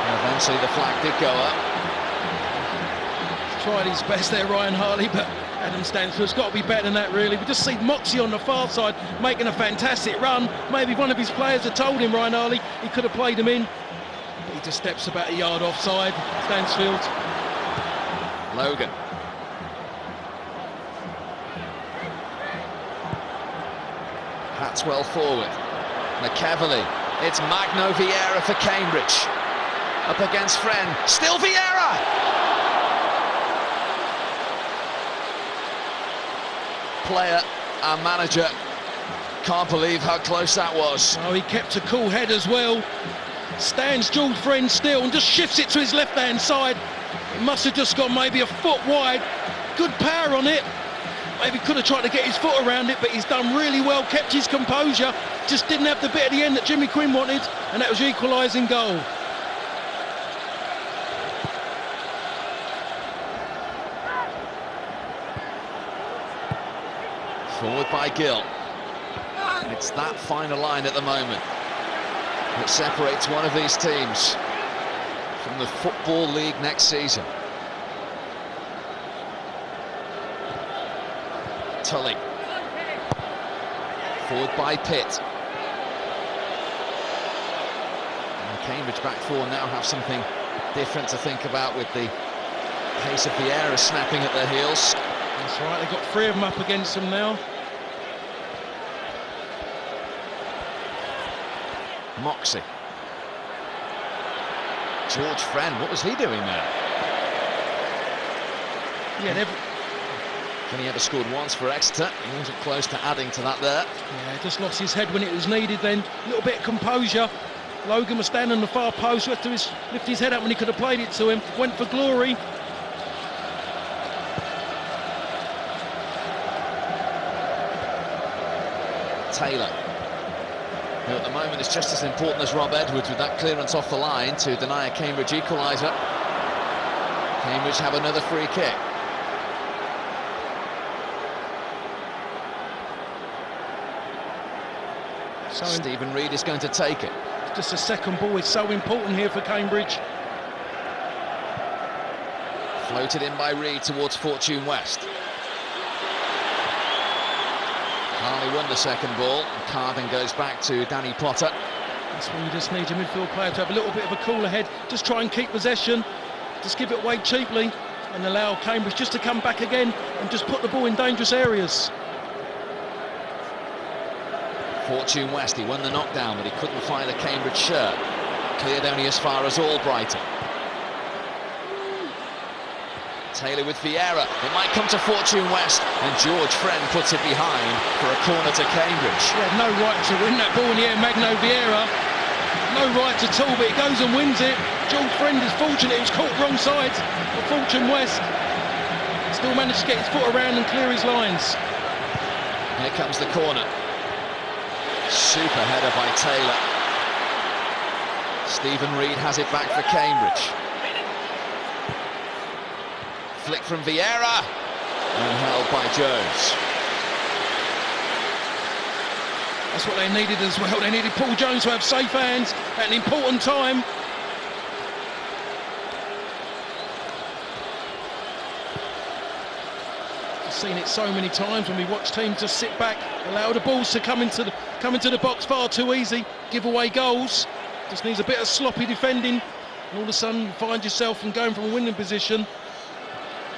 And eventually the flag did go up. He's tried his best there, Ryan Harley, but Adam Stansfield's got to be better than that, really. We just see Moxie on the far side making a fantastic run. Maybe one of his players had told him, Ryan Harley, he could have played him in. But he just steps about a yard offside, Stansfield. Logan. Hatswell forward. McKevely. It's Magno Vieira for Cambridge. Up against Friend. Still Vieira! Player and manager can't believe how close that was. Oh, he kept a cool head as well. Stands George Friend still and just shifts it to his left-hand side. It must have just gone maybe a foot wide. Good power on it. Maybe could have tried to get his foot around it, but he's done really well, kept his composure. Just didn't have the bit at the end that Jimmy Quinn wanted, and that was the equalising goal. Forward by Gill. It's that final line at the moment that separates one of these teams from the Football League next season. Tully. Forward by Pitt. And Cambridge back four now have something different to think about with the pace of Vieira snapping at their heels. That's right, they've got three of them up against them now. Moxie. George Friend, what was he doing there? Yeah, they've... Only ever scored once for Exeter. He wasn't close to adding to that there. Yeah, just lost his head when it was needed then. A little bit of composure. Logan was standing on the far post, had to lift his head up when he could have played it to him. Went for glory. Taylor, who at the moment is just as important as Rob Edwards with that clearance off the line to deny a Cambridge equaliser. Cambridge have another free kick. So Stephen Reid is going to take it. Just a second ball is so important here for Cambridge. Floated in by Reid towards Fortune West. Harley won the second ball, and Carden goes back to Danny Potter. That's when you just need your midfield player to have a little bit of a cooler head. Just try and keep possession, just give it away cheaply, and allow Cambridge just to come back again and just put the ball in dangerous areas. Fortune West, he won the knockdown, but he couldn't find a Cambridge shirt. Cleared only as far as Albrighton. Taylor with Vieira. It might come to Fortune West, and George Friend puts it behind for a corner to Cambridge. He had no right to win that ball in the air, Magno Vieira. No right at all, but he goes and wins it. George Friend is fortunate, it was caught wrong side for Fortune West. Still managed to get his foot around and clear his lines. Here comes the corner. Super header by Taylor. Stephen Reid has it back for Cambridge. Flick from Vieira and held by Jones. That's what they needed as well. They needed Paul Jones to have safe hands at an important time. I've seen it so many times when we watch teams just sit back, allow the balls to come into the box far too easy, give away goals. Just needs a bit of sloppy defending, and all of a sudden you find yourself from going from a winning position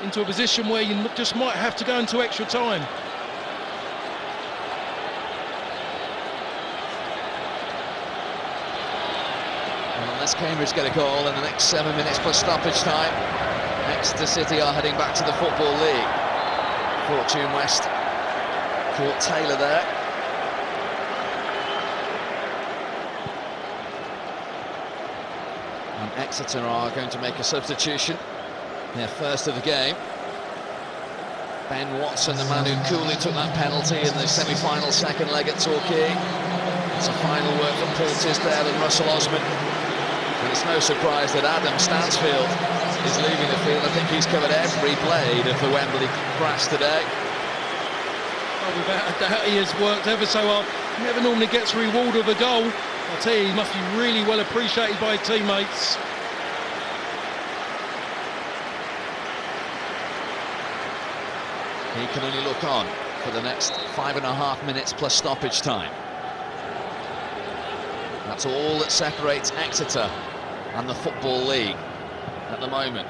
into a position where you just might have to go into extra time. Well, unless Cambridge get a goal in the next 7 minutes plus stoppage time, Exeter City are heading back to the Football League. Fortune West caught Taylor there. And Exeter are going to make a substitution. Their first of the game. Ben Watson, the man who coolly took that penalty in the semi-final second leg at Torquay. It's a final word from Paul Tisdale and Russell Osman. And it's no surprise that Adam Stansfield is leaving the field. I think he's covered every blade of the Wembley crash today. Oh, without a doubt he has worked ever so hard. He never normally gets rewarded with a goal. I tell you, he must be really well appreciated by his teammates. He can only look on for the next 5.5 minutes plus stoppage time. That's all that separates Exeter and the Football League at the moment.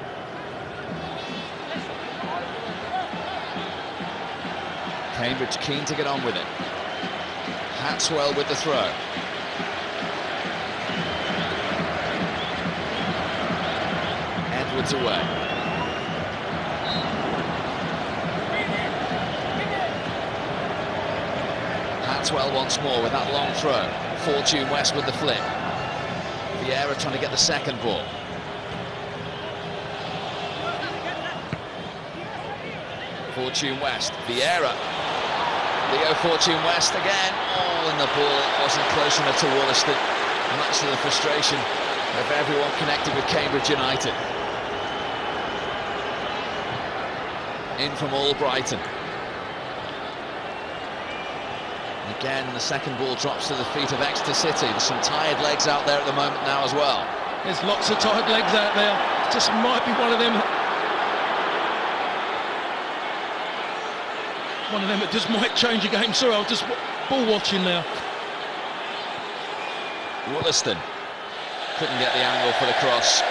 Cambridge keen to get on with it. Hatswell with the throw. Edwards away. Hatswell once more with that long throw. Fortune West with the flip. Vieira trying to get the second ball. Fortune West, Vieira. Leo Fortune West again. Oh, and the ball wasn't close enough to Wollaston. Much to the frustration of everyone connected with Cambridge United. In from Albrighton. Again, the second ball drops to the feet of Exeter City. There's some tired legs out there at the moment now as well. There's lots of tired legs out there. Just might be one of them. One of them that just might change a game. Sorry, I'm just ball watching now. Wollaston couldn't get the angle for the cross.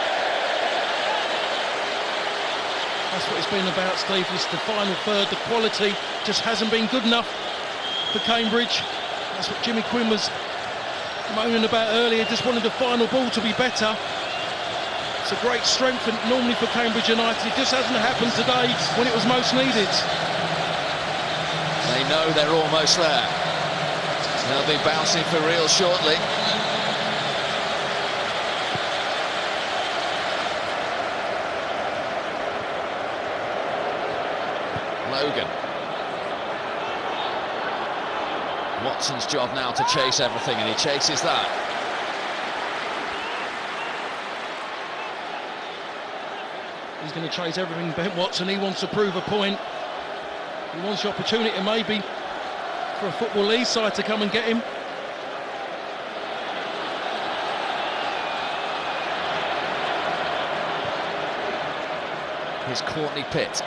That's what it's been about, Steve. It's the final third. The quality just hasn't been good enough for Cambridge. That's what Jimmy Quinn was moaning about earlier. Just wanted the final ball to be better. It's a great strength normally for Cambridge United. It just hasn't happened today when it was most needed. They know they're almost there. They'll be bouncing for real shortly. Logan. Watson's job now to chase everything, and he chases that. He's going to chase everything, Ben Watson. He wants to prove a point. He wants the opportunity maybe for a Football League side to come and get him. Here's Courtney Pitt.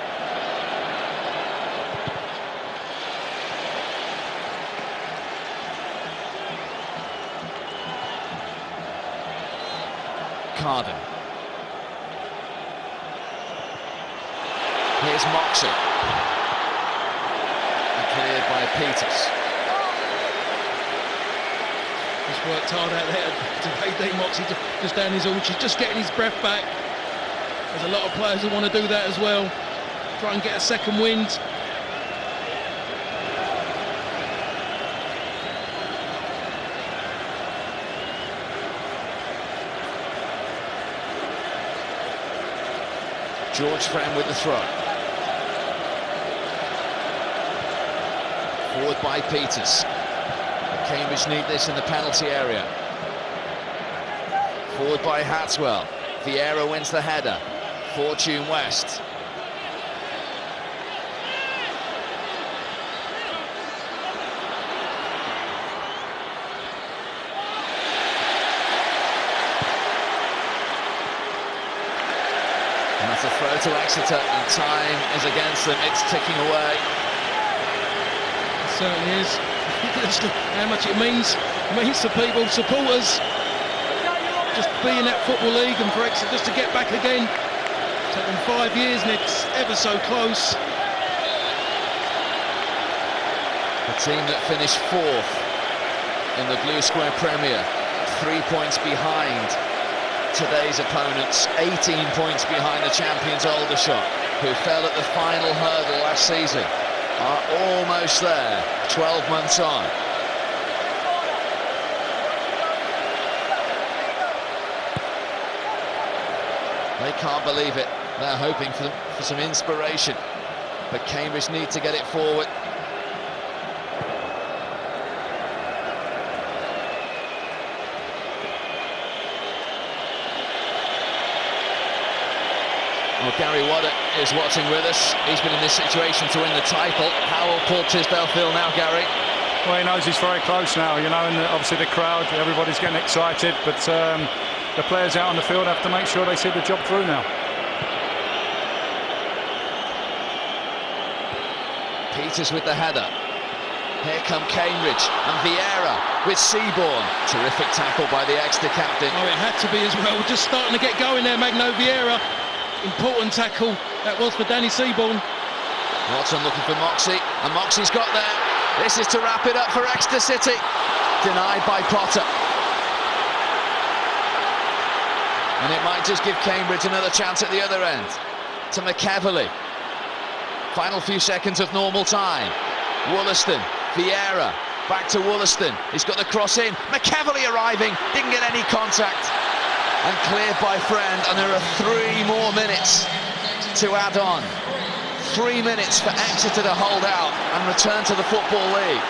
Carden. Here's Moxey. And cleared by Peters. He's worked hard out there to pay Moxey just down his arch. He's just getting his breath back. There's a lot of players who want to do that as well. Try and get a second wind. George Friend with the throw. Forward by Peters. Cambridge need this in the penalty area. Forward by Hatswell. Vieira wins the header. Fortune West. And that's a throw to Exeter, and time is against them. It's ticking away. It certainly is. How much it means to people, supporters, just being at Football League, and for Exeter just to get back again. It's taken 5 years and it's ever so close. The team that finished fourth in the Blue Square Premier, 3 points behind today's opponents, 18 points behind the champions Aldershot, who fell at the final hurdle last season, are almost there, 12 months on. They can't believe it. They're hoping for some inspiration, but Cambridge need to get it forward. Well, Gary Waddock is watching with us. He's been in this situation to win the title. How will Paul Tisdale feel now, Gary? Well, he knows he's very close now, you know, and obviously the crowd, everybody's getting excited, but the players out on the field have to make sure they see the job through now. Peters with the header. Here come Cambridge and Vieira with Seaborn. Terrific tackle by the Exeter captain. Oh, it had to be as well. We're just starting to get going there, Magno Vieira. Important tackle that was for Danny Seaborn. Watson looking for Moxey, and Moxey's got there. This is to wrap it up for Exeter City. Denied by Potter. And it might just give Cambridge another chance at the other end. To McEverley. Final few seconds of normal time. Wollaston, Vieira, back to Wollaston. He's got the cross in. McEverley arriving, didn't get any contact. And cleared by Friend, and there are 3 more minutes to add on. 3 minutes for Exeter to hold out and return to the Football League.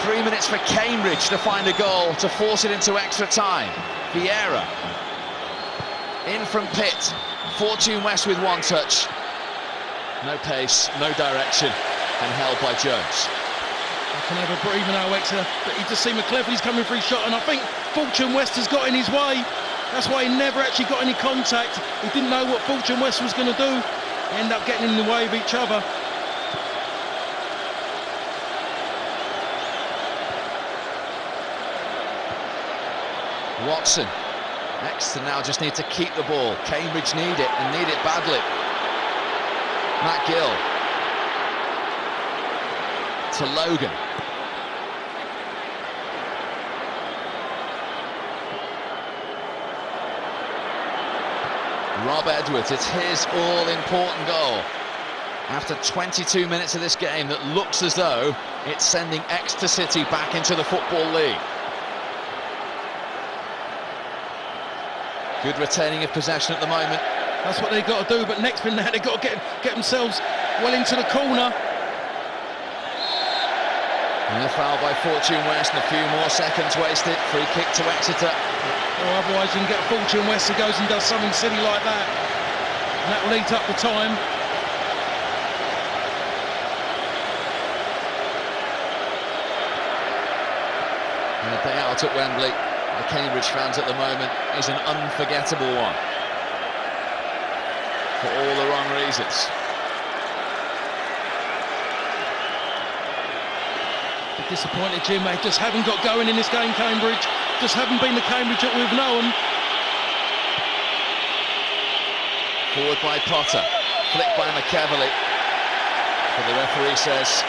3 minutes for Cambridge to find a goal to force it into extra time. Vieira in from Pitt. Fortune West with one touch. No pace, no direction, and held by Jones. Can have a breather now, Exeter, but you just see McCleverly's coming for his shot, and I think Fortune West has got in his way. That's why he never actually got any contact. He didn't know what Fortune West was going to do. They end up getting in the way of each other. Watson. Exeter now just need to keep the ball. Cambridge need it, and need it badly. Matt Gill to Logan. Rob Edwards, it's his all-important goal. After 22 minutes of this game that looks as though it's sending Exeter City back into the Football League. Good retaining of possession at the moment. That's what they've got to do, but next thing now they've got to get themselves well into the corner. And a foul by Fortune West, and a few more seconds wasted. Free kick to Exeter. Or otherwise you can get Fortune West who goes and does something silly like that, and that will eat up the time. And the day out at Wembley, the Cambridge fans at the moment, is an unforgettable one. For all the wrong reasons. Disappointed, Jim. They just haven't got going in this game, Cambridge. Just haven't been the Cambridge that we've known. Forward by Potter, flicked by McCaverly. But the referee says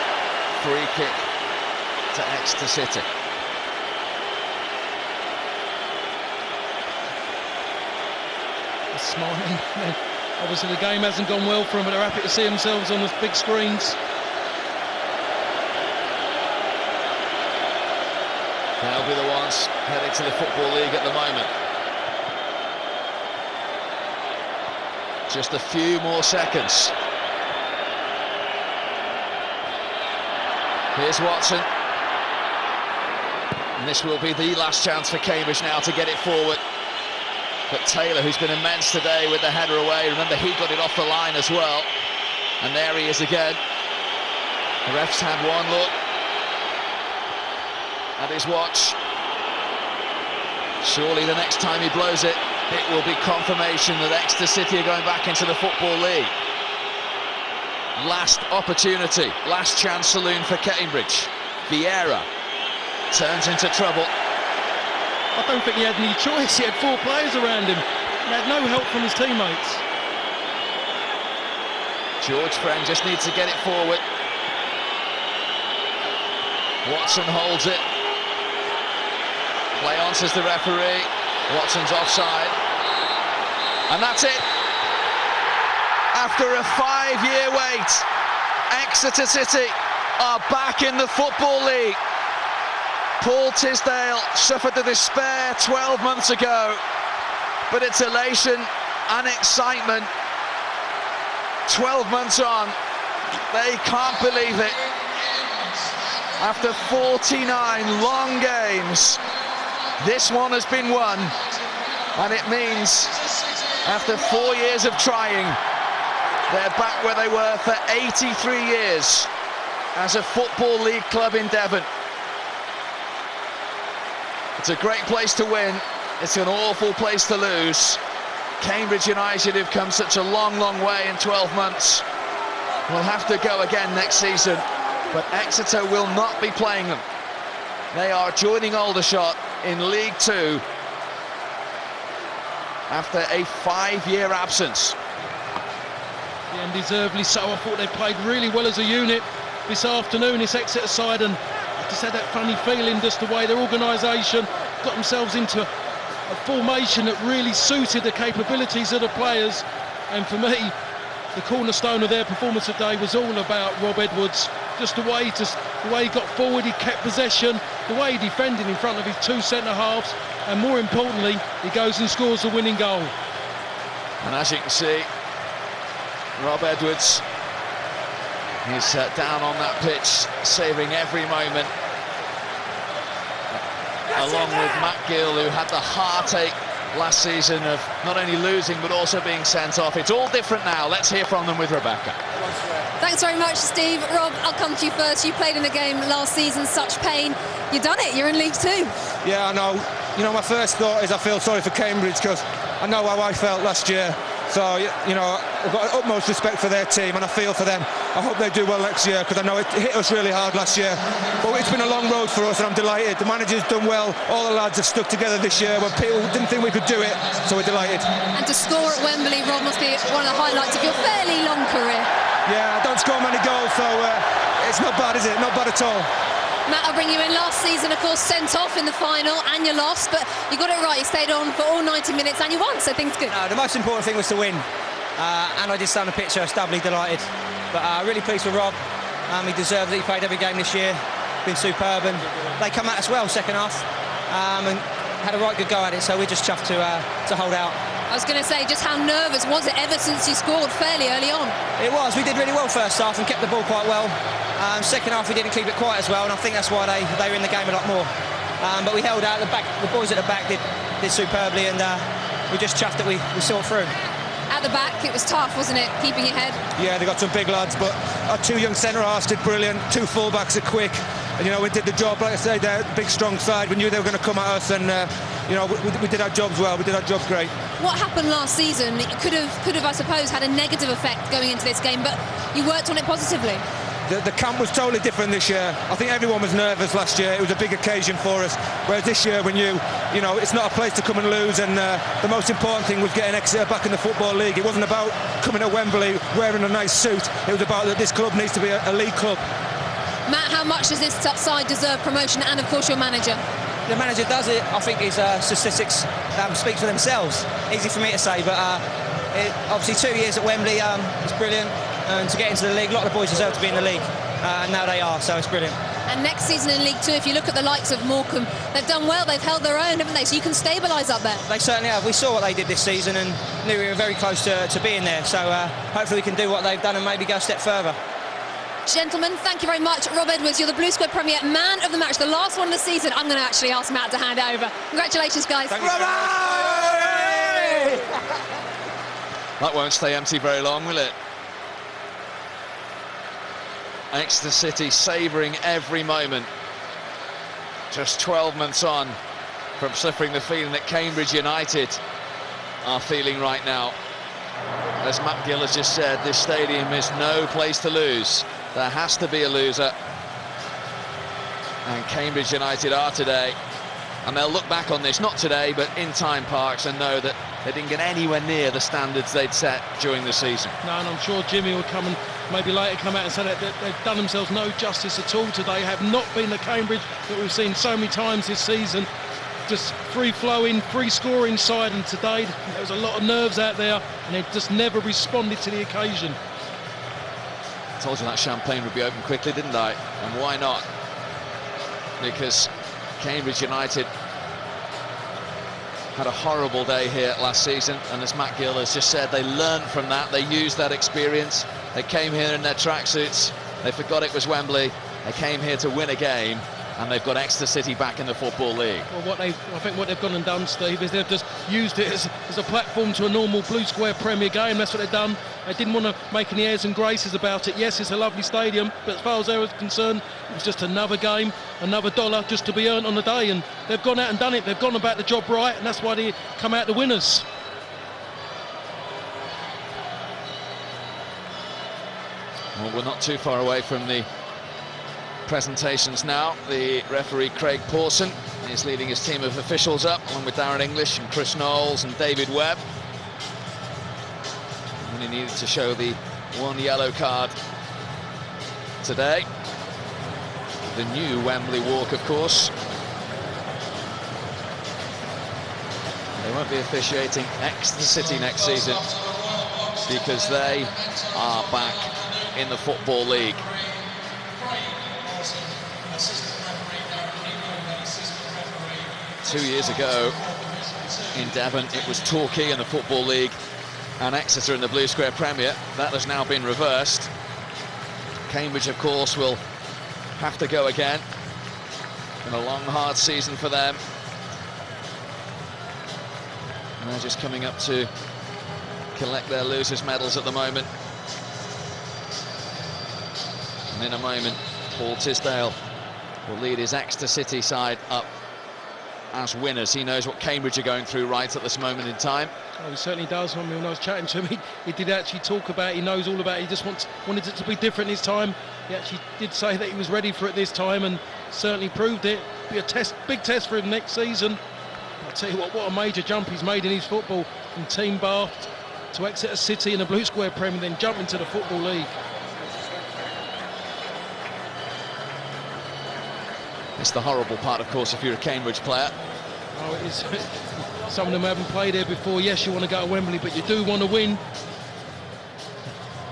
free kick to Exeter City. They're smiling. Obviously the game hasn't gone well for them, but they're happy to see themselves on the big screens. They'll be the ones heading to the Football League at the moment. Just a few more seconds. Here's Watson. And this will be the last chance for Cambridge now to get it forward. But Taylor, who's been immense today with the header away, remember he got it off the line as well. And there he is again. The ref's had one look at his watch. Surely the next time he blows it, it will be confirmation that Exeter City are going back into the Football League. Last opportunity, last chance saloon for Cambridge. Vieira turns into trouble. I don't think he had any choice. He had four players around him. He had no help from his teammates. George Friend just needs to get it forward. Watson holds it. Play on, says the referee. Watson's offside. And that's it. After a 5-year wait, Exeter City are back in the Football League. Paul Tisdale suffered the despair 12 months ago, but it's elation and excitement. 12 months on, they can't believe it. After 49 long games, this one has been won, and it means after 4 years of trying, they're back where they were for 83 years as a Football League club in Devon. It's a great place to win, it's an awful place to lose. Cambridge United have come such a long, long way in 12 months. We'll have to go again next season, but Exeter will not be playing them. They are joining Aldershot in League Two after a 5-year absence. Yeah, and deservedly so. I thought they played really well as a unit this afternoon, this Exeter side, and I just had that funny feeling just the way their organisation got themselves into a formation that really suited the capabilities of the players. And for me, the cornerstone of their performance today was all about Rob Edwards. Just the way he got forward, he kept possession, the way he defended in front of his two centre-halves, and more importantly, he goes and scores the winning goal. And as you can see, Rob Edwards is down on that pitch, saving every moment, along with Matt Gill, who had the heartache last season of not only losing but also being sent off. It's all different now. Let's hear from them with Rebecca. Thanks very much, Steve. Rob, I'll come to you first. You played in a game last season, such pain. You've done it, you're in League Two. Yeah, I know. You know, my first thought is I feel sorry for Cambridge because I know how I felt last year. So, you know, I've got utmost respect for their team and I feel for them. I hope they do well next year because I know it hit us really hard last year. But it's been a long road for us and I'm delighted. The manager's done well. All the lads have stuck together this year when people didn't think we could do it. So we're delighted. And to score at Wembley, Rob, must be one of the highlights of your fairly long career. Yeah, I don't score many goals, so it's not bad, is it? Not bad at all. Matt, I'll bring you in. Last season, of course, sent off in the final and you lost, but you got it right. You stayed on for all 90 minutes and you won, so things good. No, the most important thing was to win. And I just stand on the pitch, so I was doubly delighted. But really pleased for Rob. He deserves it. He played every game this year. Been superb, and they come at us well second half and had a right good go at it. So we're just chuffed to hold out. I was going to say, just how nervous was it ever since you scored fairly early on? It was. We did really well first half and kept the ball quite well. Second half we didn't keep it quite as well, and I think that's why they were in the game a lot more. But we held out. The boys at the back did superbly, and we just chuffed that we saw it through. At the back, it was tough, wasn't it, keeping your head? Yeah, they got some big lads, but our two young centre-halves did brilliant. Two full-backs are quick. And, you know, we did the job, like I say, they're a big, strong side. We knew they were going to come at us, and, you know, we did our jobs well. We did our jobs great. What happened last season could have, I suppose, had a negative effect going into this game, but you worked on it positively. The camp was totally different this year. I think everyone was nervous last year. It was a big occasion for us. Whereas this year, we knew, you know, it's not a place to come and lose. And the most important thing was getting Exeter back in the Football League. It wasn't about coming to Wembley wearing a nice suit. It was about that this club needs to be a league club. Matt, how much does this side deserve promotion? And of course, your manager. The manager does it. I think his statistics speak for themselves. Easy for me to say, but obviously 2 years at Wembley is brilliant. And to get into the league, a lot of the boys deserve to be in the league, and now they are, so it's brilliant. And next season in League Two, if you look at the likes of Morecambe, they've done well, they've held their own, haven't they? So you can stabilise up there. They certainly have. We saw what they did this season and knew we were very close to being there, so hopefully we can do what they've done and maybe go a step further. Gentlemen, thank you very much. Rob Edwards, you're the Blue Square Premier Man of the Match, the last one of the season. I'm going to actually ask Matt to hand it over. Congratulations, guys. Thank you. That won't stay empty very long, will it? Exeter City savouring every moment. Just 12 months on from suffering the feeling that Cambridge United are feeling right now. As Matt Gill has just said, this stadium is no place to lose. There has to be a loser. And Cambridge United are today. And they'll look back on this, not today, but in time parks, and know that they didn't get anywhere near the standards they'd set during the season. No, and I'm sure Jimmy will come and maybe later come out and say that they've done themselves no justice at all today. Have not been the Cambridge that we've seen so many times this season. Just free-flowing, free-scoring side, and today there was a lot of nerves out there, and they just never responded to the occasion. I told you that champagne would be open quickly, didn't I? And why not? Because Cambridge United had a horrible day here last season, and as Matt Gill has just said, they learned from that, they used that experience, they came here in their tracksuits, they forgot it was Wembley, they came here to win a game, and they've got Exeter City back in the Football League. Well, I think what they've gone and done, Steve, is they've just used it as a platform to a normal Blue Square Premier game. That's what they've done. They didn't want to make any airs and graces about it. Yes, it's a lovely stadium, but as far as they were concerned, it was just another game, another dollar just to be earned on the day, and they've gone out and done it. They've gone about the job right, and that's why they come out the winners. Well, we're not too far away from the presentations now. The referee Craig Pawson is leading his team of officials up, along with Darren English and Chris Knowles and David Webb. And he needed to show the one yellow card today. The new Wembley walk, of course. They won't be officiating Exeter City next season because they are back in the Football League. Two years ago in Devon, it was Torquay in the Football League and Exeter in the Blue Square Premier. That has now been reversed. Cambridge, of course, will have to go again. Been a long, hard season for them. And they're just coming up to collect their losers' medals at the moment. And in a moment, Paul Tisdale will lead his Exeter City side up as winners. He knows what Cambridge are going through right at this moment in time. Oh, he certainly does. I mean, when I was chatting to him, he did actually talk about it. He knows all about it. He just wanted it to be different this time. He actually did say that he was ready for it this time, and certainly proved it. Be a big test for him next season. I'll tell you what a major jump he's made in his football, from Team Bath to Exeter City in the Blue Square Premier, then jump into the Football League. It's the horrible part, of course, if you're a Cambridge player. Oh, it is. Some of them haven't played here before. Yes, you want to go to Wembley, but you do want to win.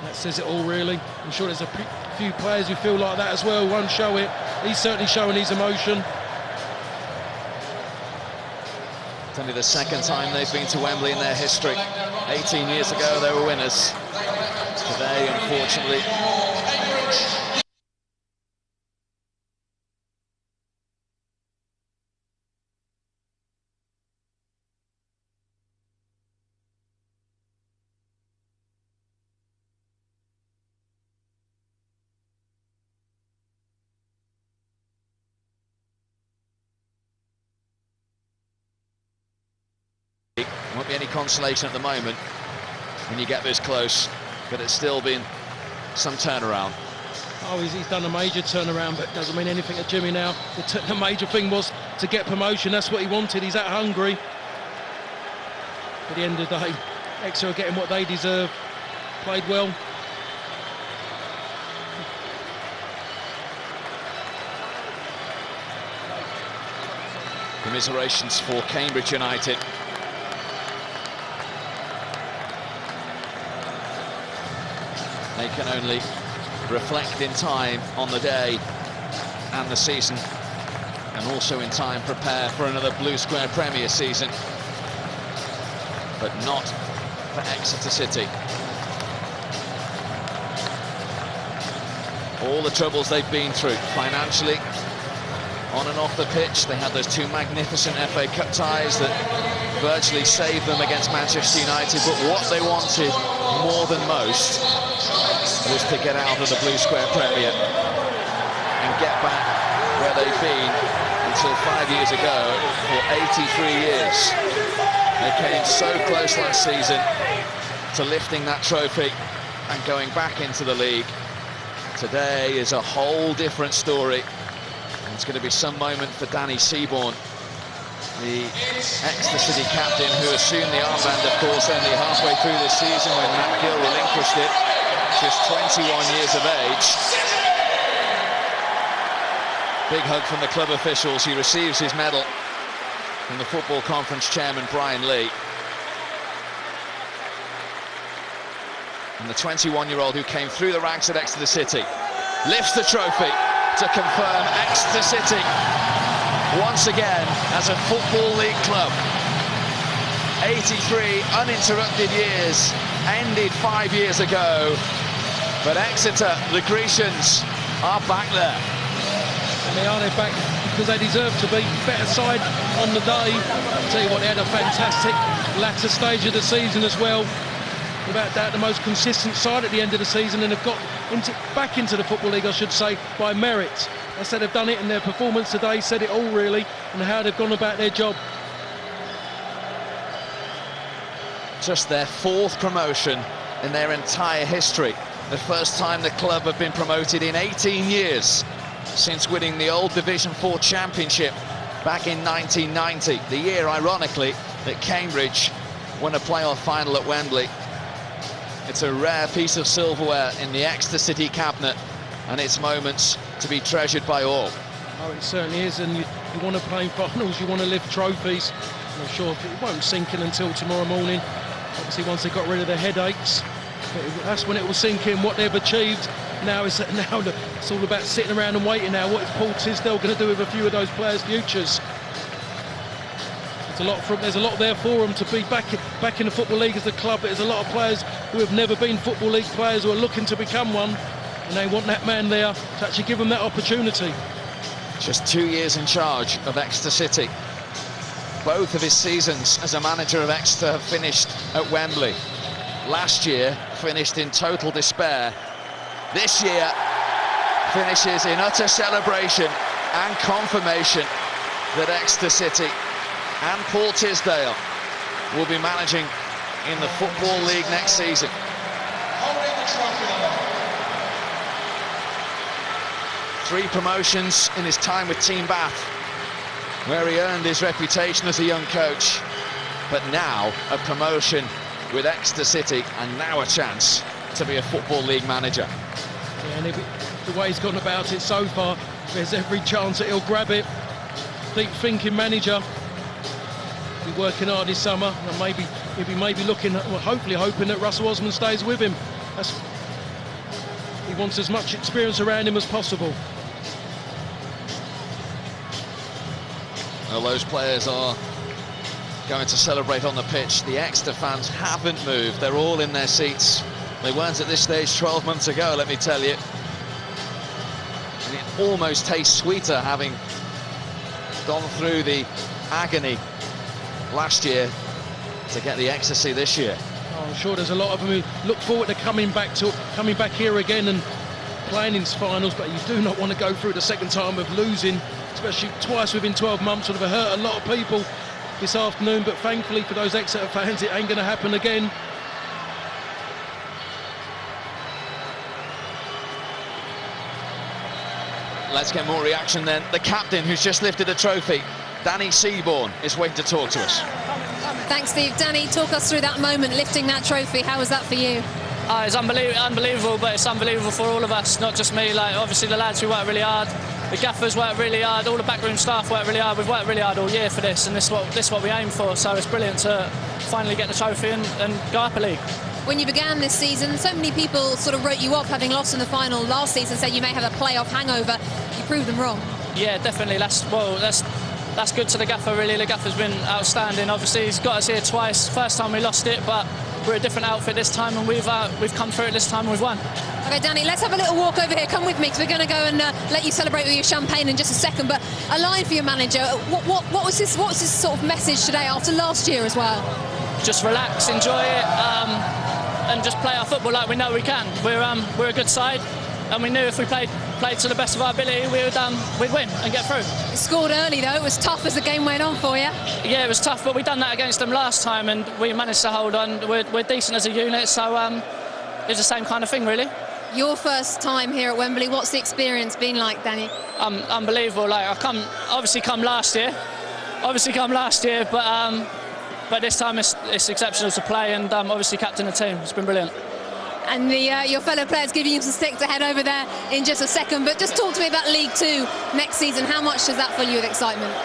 That says it all, really. I'm sure there's a few players who feel like that as well, won't show it. He's certainly showing his emotion. It's only the second time they've been to Wembley in their history. 18 years ago, they were winners. Today, unfortunately, won't be any consolation at the moment when you get this close, but it's still been some turnaround. Oh, he's done a major turnaround, but it doesn't mean anything to Jimmy now. The major thing was to get promotion. That's what he wanted. He's that hungry. At the end of the day, Exeter are getting what they deserve. Played well. Commiserations for Cambridge United. They can only reflect in time on the day and the season, and also in time prepare for another Blue Square Premier season, but not for Exeter City. All the troubles they've been through financially, on and off the pitch. They had those two magnificent FA Cup ties that virtually saved them against Manchester United, but what they wanted more than most was to get out of the Blue Square Premier and get back where they've been until 5 years ago for 83 years. They came so close last season to lifting that trophy and going back into the league. Today is a whole different story. And it's going to be some moment for Danny Seaborn, the Exeter City captain, who assumed the armband, of course, only halfway through this season when Matt Gill relinquished it, just 21 years of age. Big hug from the club officials. He receives his medal from the Football Conference chairman, Brian Lee. And the 21-year-old who came through the ranks at Exeter City lifts the trophy to confirm Exeter City once again as a Football League club. 83 uninterrupted years ended 5 years ago, but Exeter, the Grecians, are back there. And they are back because they deserve to be better side on the day. I'll tell you what, they had a fantastic latter stage of the season as well. Without doubt the most consistent side at the end of the season, and have got back into the Football League, I should say, by merit. I said they've done it, and their performance today said it all, really, and how they've gone about their job. Just their fourth promotion in their entire history. The first time the club have been promoted in 18 years, since winning the old Division 4 Championship back in 1990. The year, ironically, that Cambridge won a playoff final at Wembley. It's a rare piece of silverware in the Exeter City cabinet, and it's moments to be treasured by all. Oh, it certainly is, and you want to play in finals, you want to lift trophies. I'm sure it won't sink in until tomorrow morning. Obviously, once they got rid of the headaches, that's when it will sink in what they've achieved. Now it's all about sitting around and waiting now. What is Paul Tisdale going to do with a few of those players' futures? There's a lot there for them to be back in the Football League as the club. There's a lot of players who have never been Football League players who are looking to become one, and they want that man there to actually give them that opportunity. Just 2 years in charge of Exeter City. Both of his seasons as a manager of Exeter have finished at Wembley. Last year finished in total despair. This year finishes in utter celebration and confirmation that Exeter City and Paul Tisdale will be managing in the Football League next season. Three promotions in his time with Team Bath, where he earned his reputation as a young coach, but now a promotion with Exeter City and now a chance to be a Football League manager. Yeah, and the way he's gone about it so far, there's every chance that he'll grab it. Deep thinking manager. Be working hard this summer, and maybe looking at, well, hopefully hoping that Russell Osman stays with him. He wants as much experience around him as possible. Well, those players are going to celebrate on the pitch. The Exeter fans haven't moved. They're all in their seats. They weren't at this stage 12 months ago, let me tell you. And it almost tastes sweeter having gone through the agony last year to get the ecstasy this year. Oh, I'm sure there's a lot of them who look forward to coming back here again and playing in finals, but you do not want to go through the second time of losing, especially twice within 12 months. Would have hurt a lot of people this afternoon, but thankfully for those Exeter fans, it ain't going to happen again. Let's get more reaction then. The captain, who's just lifted a trophy, Danny Seaborn, is waiting to talk to us. Thanks, Steve. Danny, talk us through that moment, lifting that trophy. How was that for you? It's unbelievable, but it's unbelievable for all of us, not just me. Like, obviously the lads who worked really hard, the gaffers worked really hard, all the backroom staff worked really hard. We've worked really hard all year for this, and this is what we aim for. So it's brilliant to finally get the trophy and go up a league. When you began this season, so many people sort of wrote you off, having lost in the final last season, said you may have a playoff hangover. You proved them wrong. Yeah, definitely. That's good to the gaffer, really. The gaffer's been outstanding. Obviously, he's got us here twice. First time we lost it, but we're a different outfit this time, and we've come through it this time and we've won. OK, Danny, let's have a little walk over here. Come with me, because we're going to go and let you celebrate with your champagne in just a second. But a line for your manager. What was his sort of message today after last year as well? Just relax, enjoy it, and just play our football like we know we can. We're a good side, and we knew if we played to the best of our ability, we'd win and get through. You scored early though. It was tough as the game went on for you. Yeah, it was tough, but we done that against them last time, and we managed to hold on. We're decent as a unit, so it's the same kind of thing, really. Your first time here at Wembley, what's the experience been like, Danny? Unbelievable. Like, I obviously come last year, but this time it's exceptional to play, and obviously captain the team. It's been brilliant. And your fellow players giving you some stick to head over there in just a second. But just talk to me about League Two next season. How much does that fill you with excitement?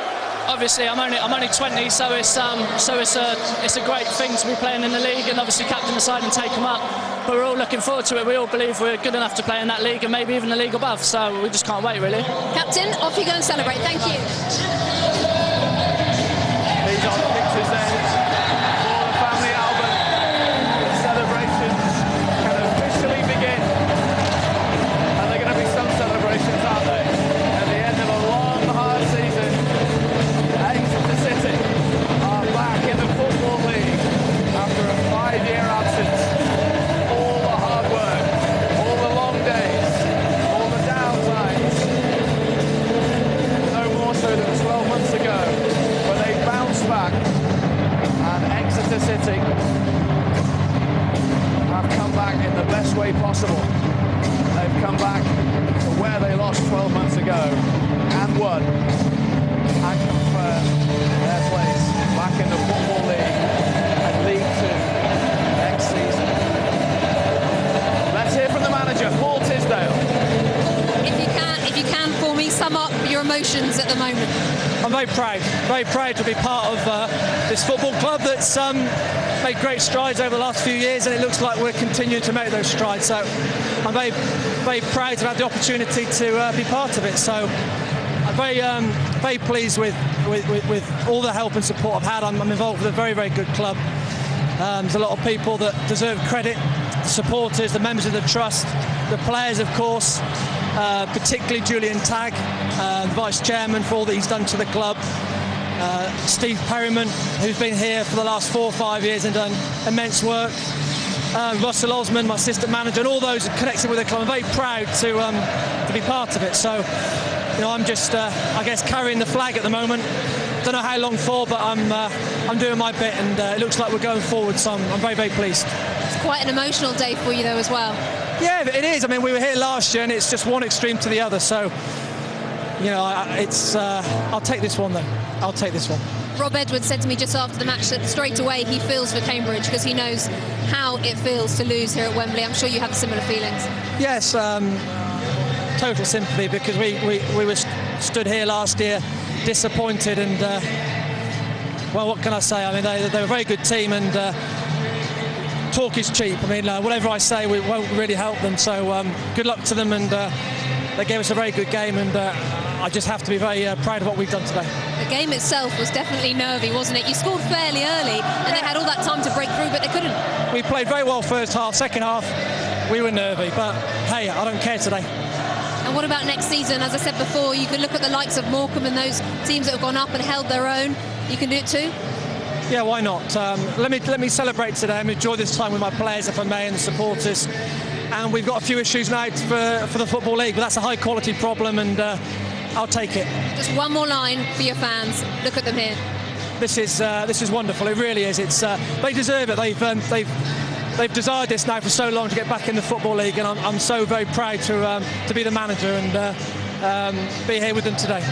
Obviously, I'm only 20, so it's a great thing to be playing in the league, and obviously captain the side and take them up. But we're all looking forward to it. We all believe we're good enough to play in that league, and maybe even the league above. So we just can't wait, really. Captain, off you go and celebrate. Thank you. These are the pictures then for the family album. The celebrations can officially begin. And there are going to be some celebrations, aren't they? At the end of a long, hard season, Exeter City are back in the Football League after a 5-year absence. All the hard work, all the long days, all the downtimes. No more so than 12 months ago, when they bounced back, and Exeter City have come back in the best way possible. They've come back to where they lost 12 months ago and won, and confirmed their place back in the Football League and League Two next season. Let's hear from the manager, Paul Tisdale. If you can for me, sum up your emotions at the moment. I'm very proud to be part of this football club that's made great strides over the last few years, and it looks like we're continuing to make those strides. So I'm very proud to have the opportunity to be part of it. So I'm very pleased with all the help and support I've had. I'm involved with a very, very good club. There's a lot of people that deserve credit, the supporters, the members of the trust, the players, of course, particularly Julian Tagg, Vice Chairman, for all that he's done to the club. Steve Perryman, who's been here for the last 4 or 5 years and done immense work. Russell Osman, my assistant manager, and all those connected with the club. I'm very proud to be part of it. So, you know, I'm just, I guess, carrying the flag at the moment. Don't know how long for, but I'm doing my bit, and it looks like we're going forward. So I'm very, very pleased. It's quite an emotional day for you, though, as well. Yeah, it is. I mean, we were here last year, and it's just one extreme to the other. So, you know, I'll take this one, though. I'll take this one. Rob Edwards said to me just after the match that straight away he feels for Cambridge because he knows how it feels to lose here at Wembley. I'm sure you have similar feelings. Yes, total sympathy, because we were stood here last year disappointed, and well, what can I say? I mean, they're a very good team, and talk is cheap. I mean, whatever I say, we won't really help them. So good luck to them, and they gave us a very good game, and I just have to be very proud of what we've done today. The game itself was definitely nervy, wasn't it? You scored fairly early, and they had all that time to break through, but they couldn't. We played very well first half. Second half, we were nervy, but hey, I don't care today. And what about next season? As I said before, you could look at the likes of Morecambe and those teams that have gone up and held their own. You can do it too? Yeah, why not? Let me celebrate today and enjoy this time with my players, if I may, and the supporters. And we've got a few issues now for the Football League, but that's a high-quality problem, and I'll take it. Just one more line for your fans. Look at them here. This is wonderful. It really is. It's they deserve it. They've desired this now for so long, to get back in the Football League, and I'm so very proud to be the manager and be here with them today.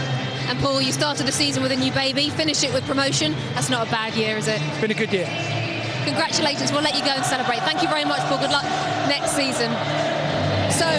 And Paul, you started the season with a new baby, finished it with promotion. That's not a bad year, is it? It's been a good year. Congratulations. We'll let you go and celebrate. Thank you very much, Paul. Good luck next season. So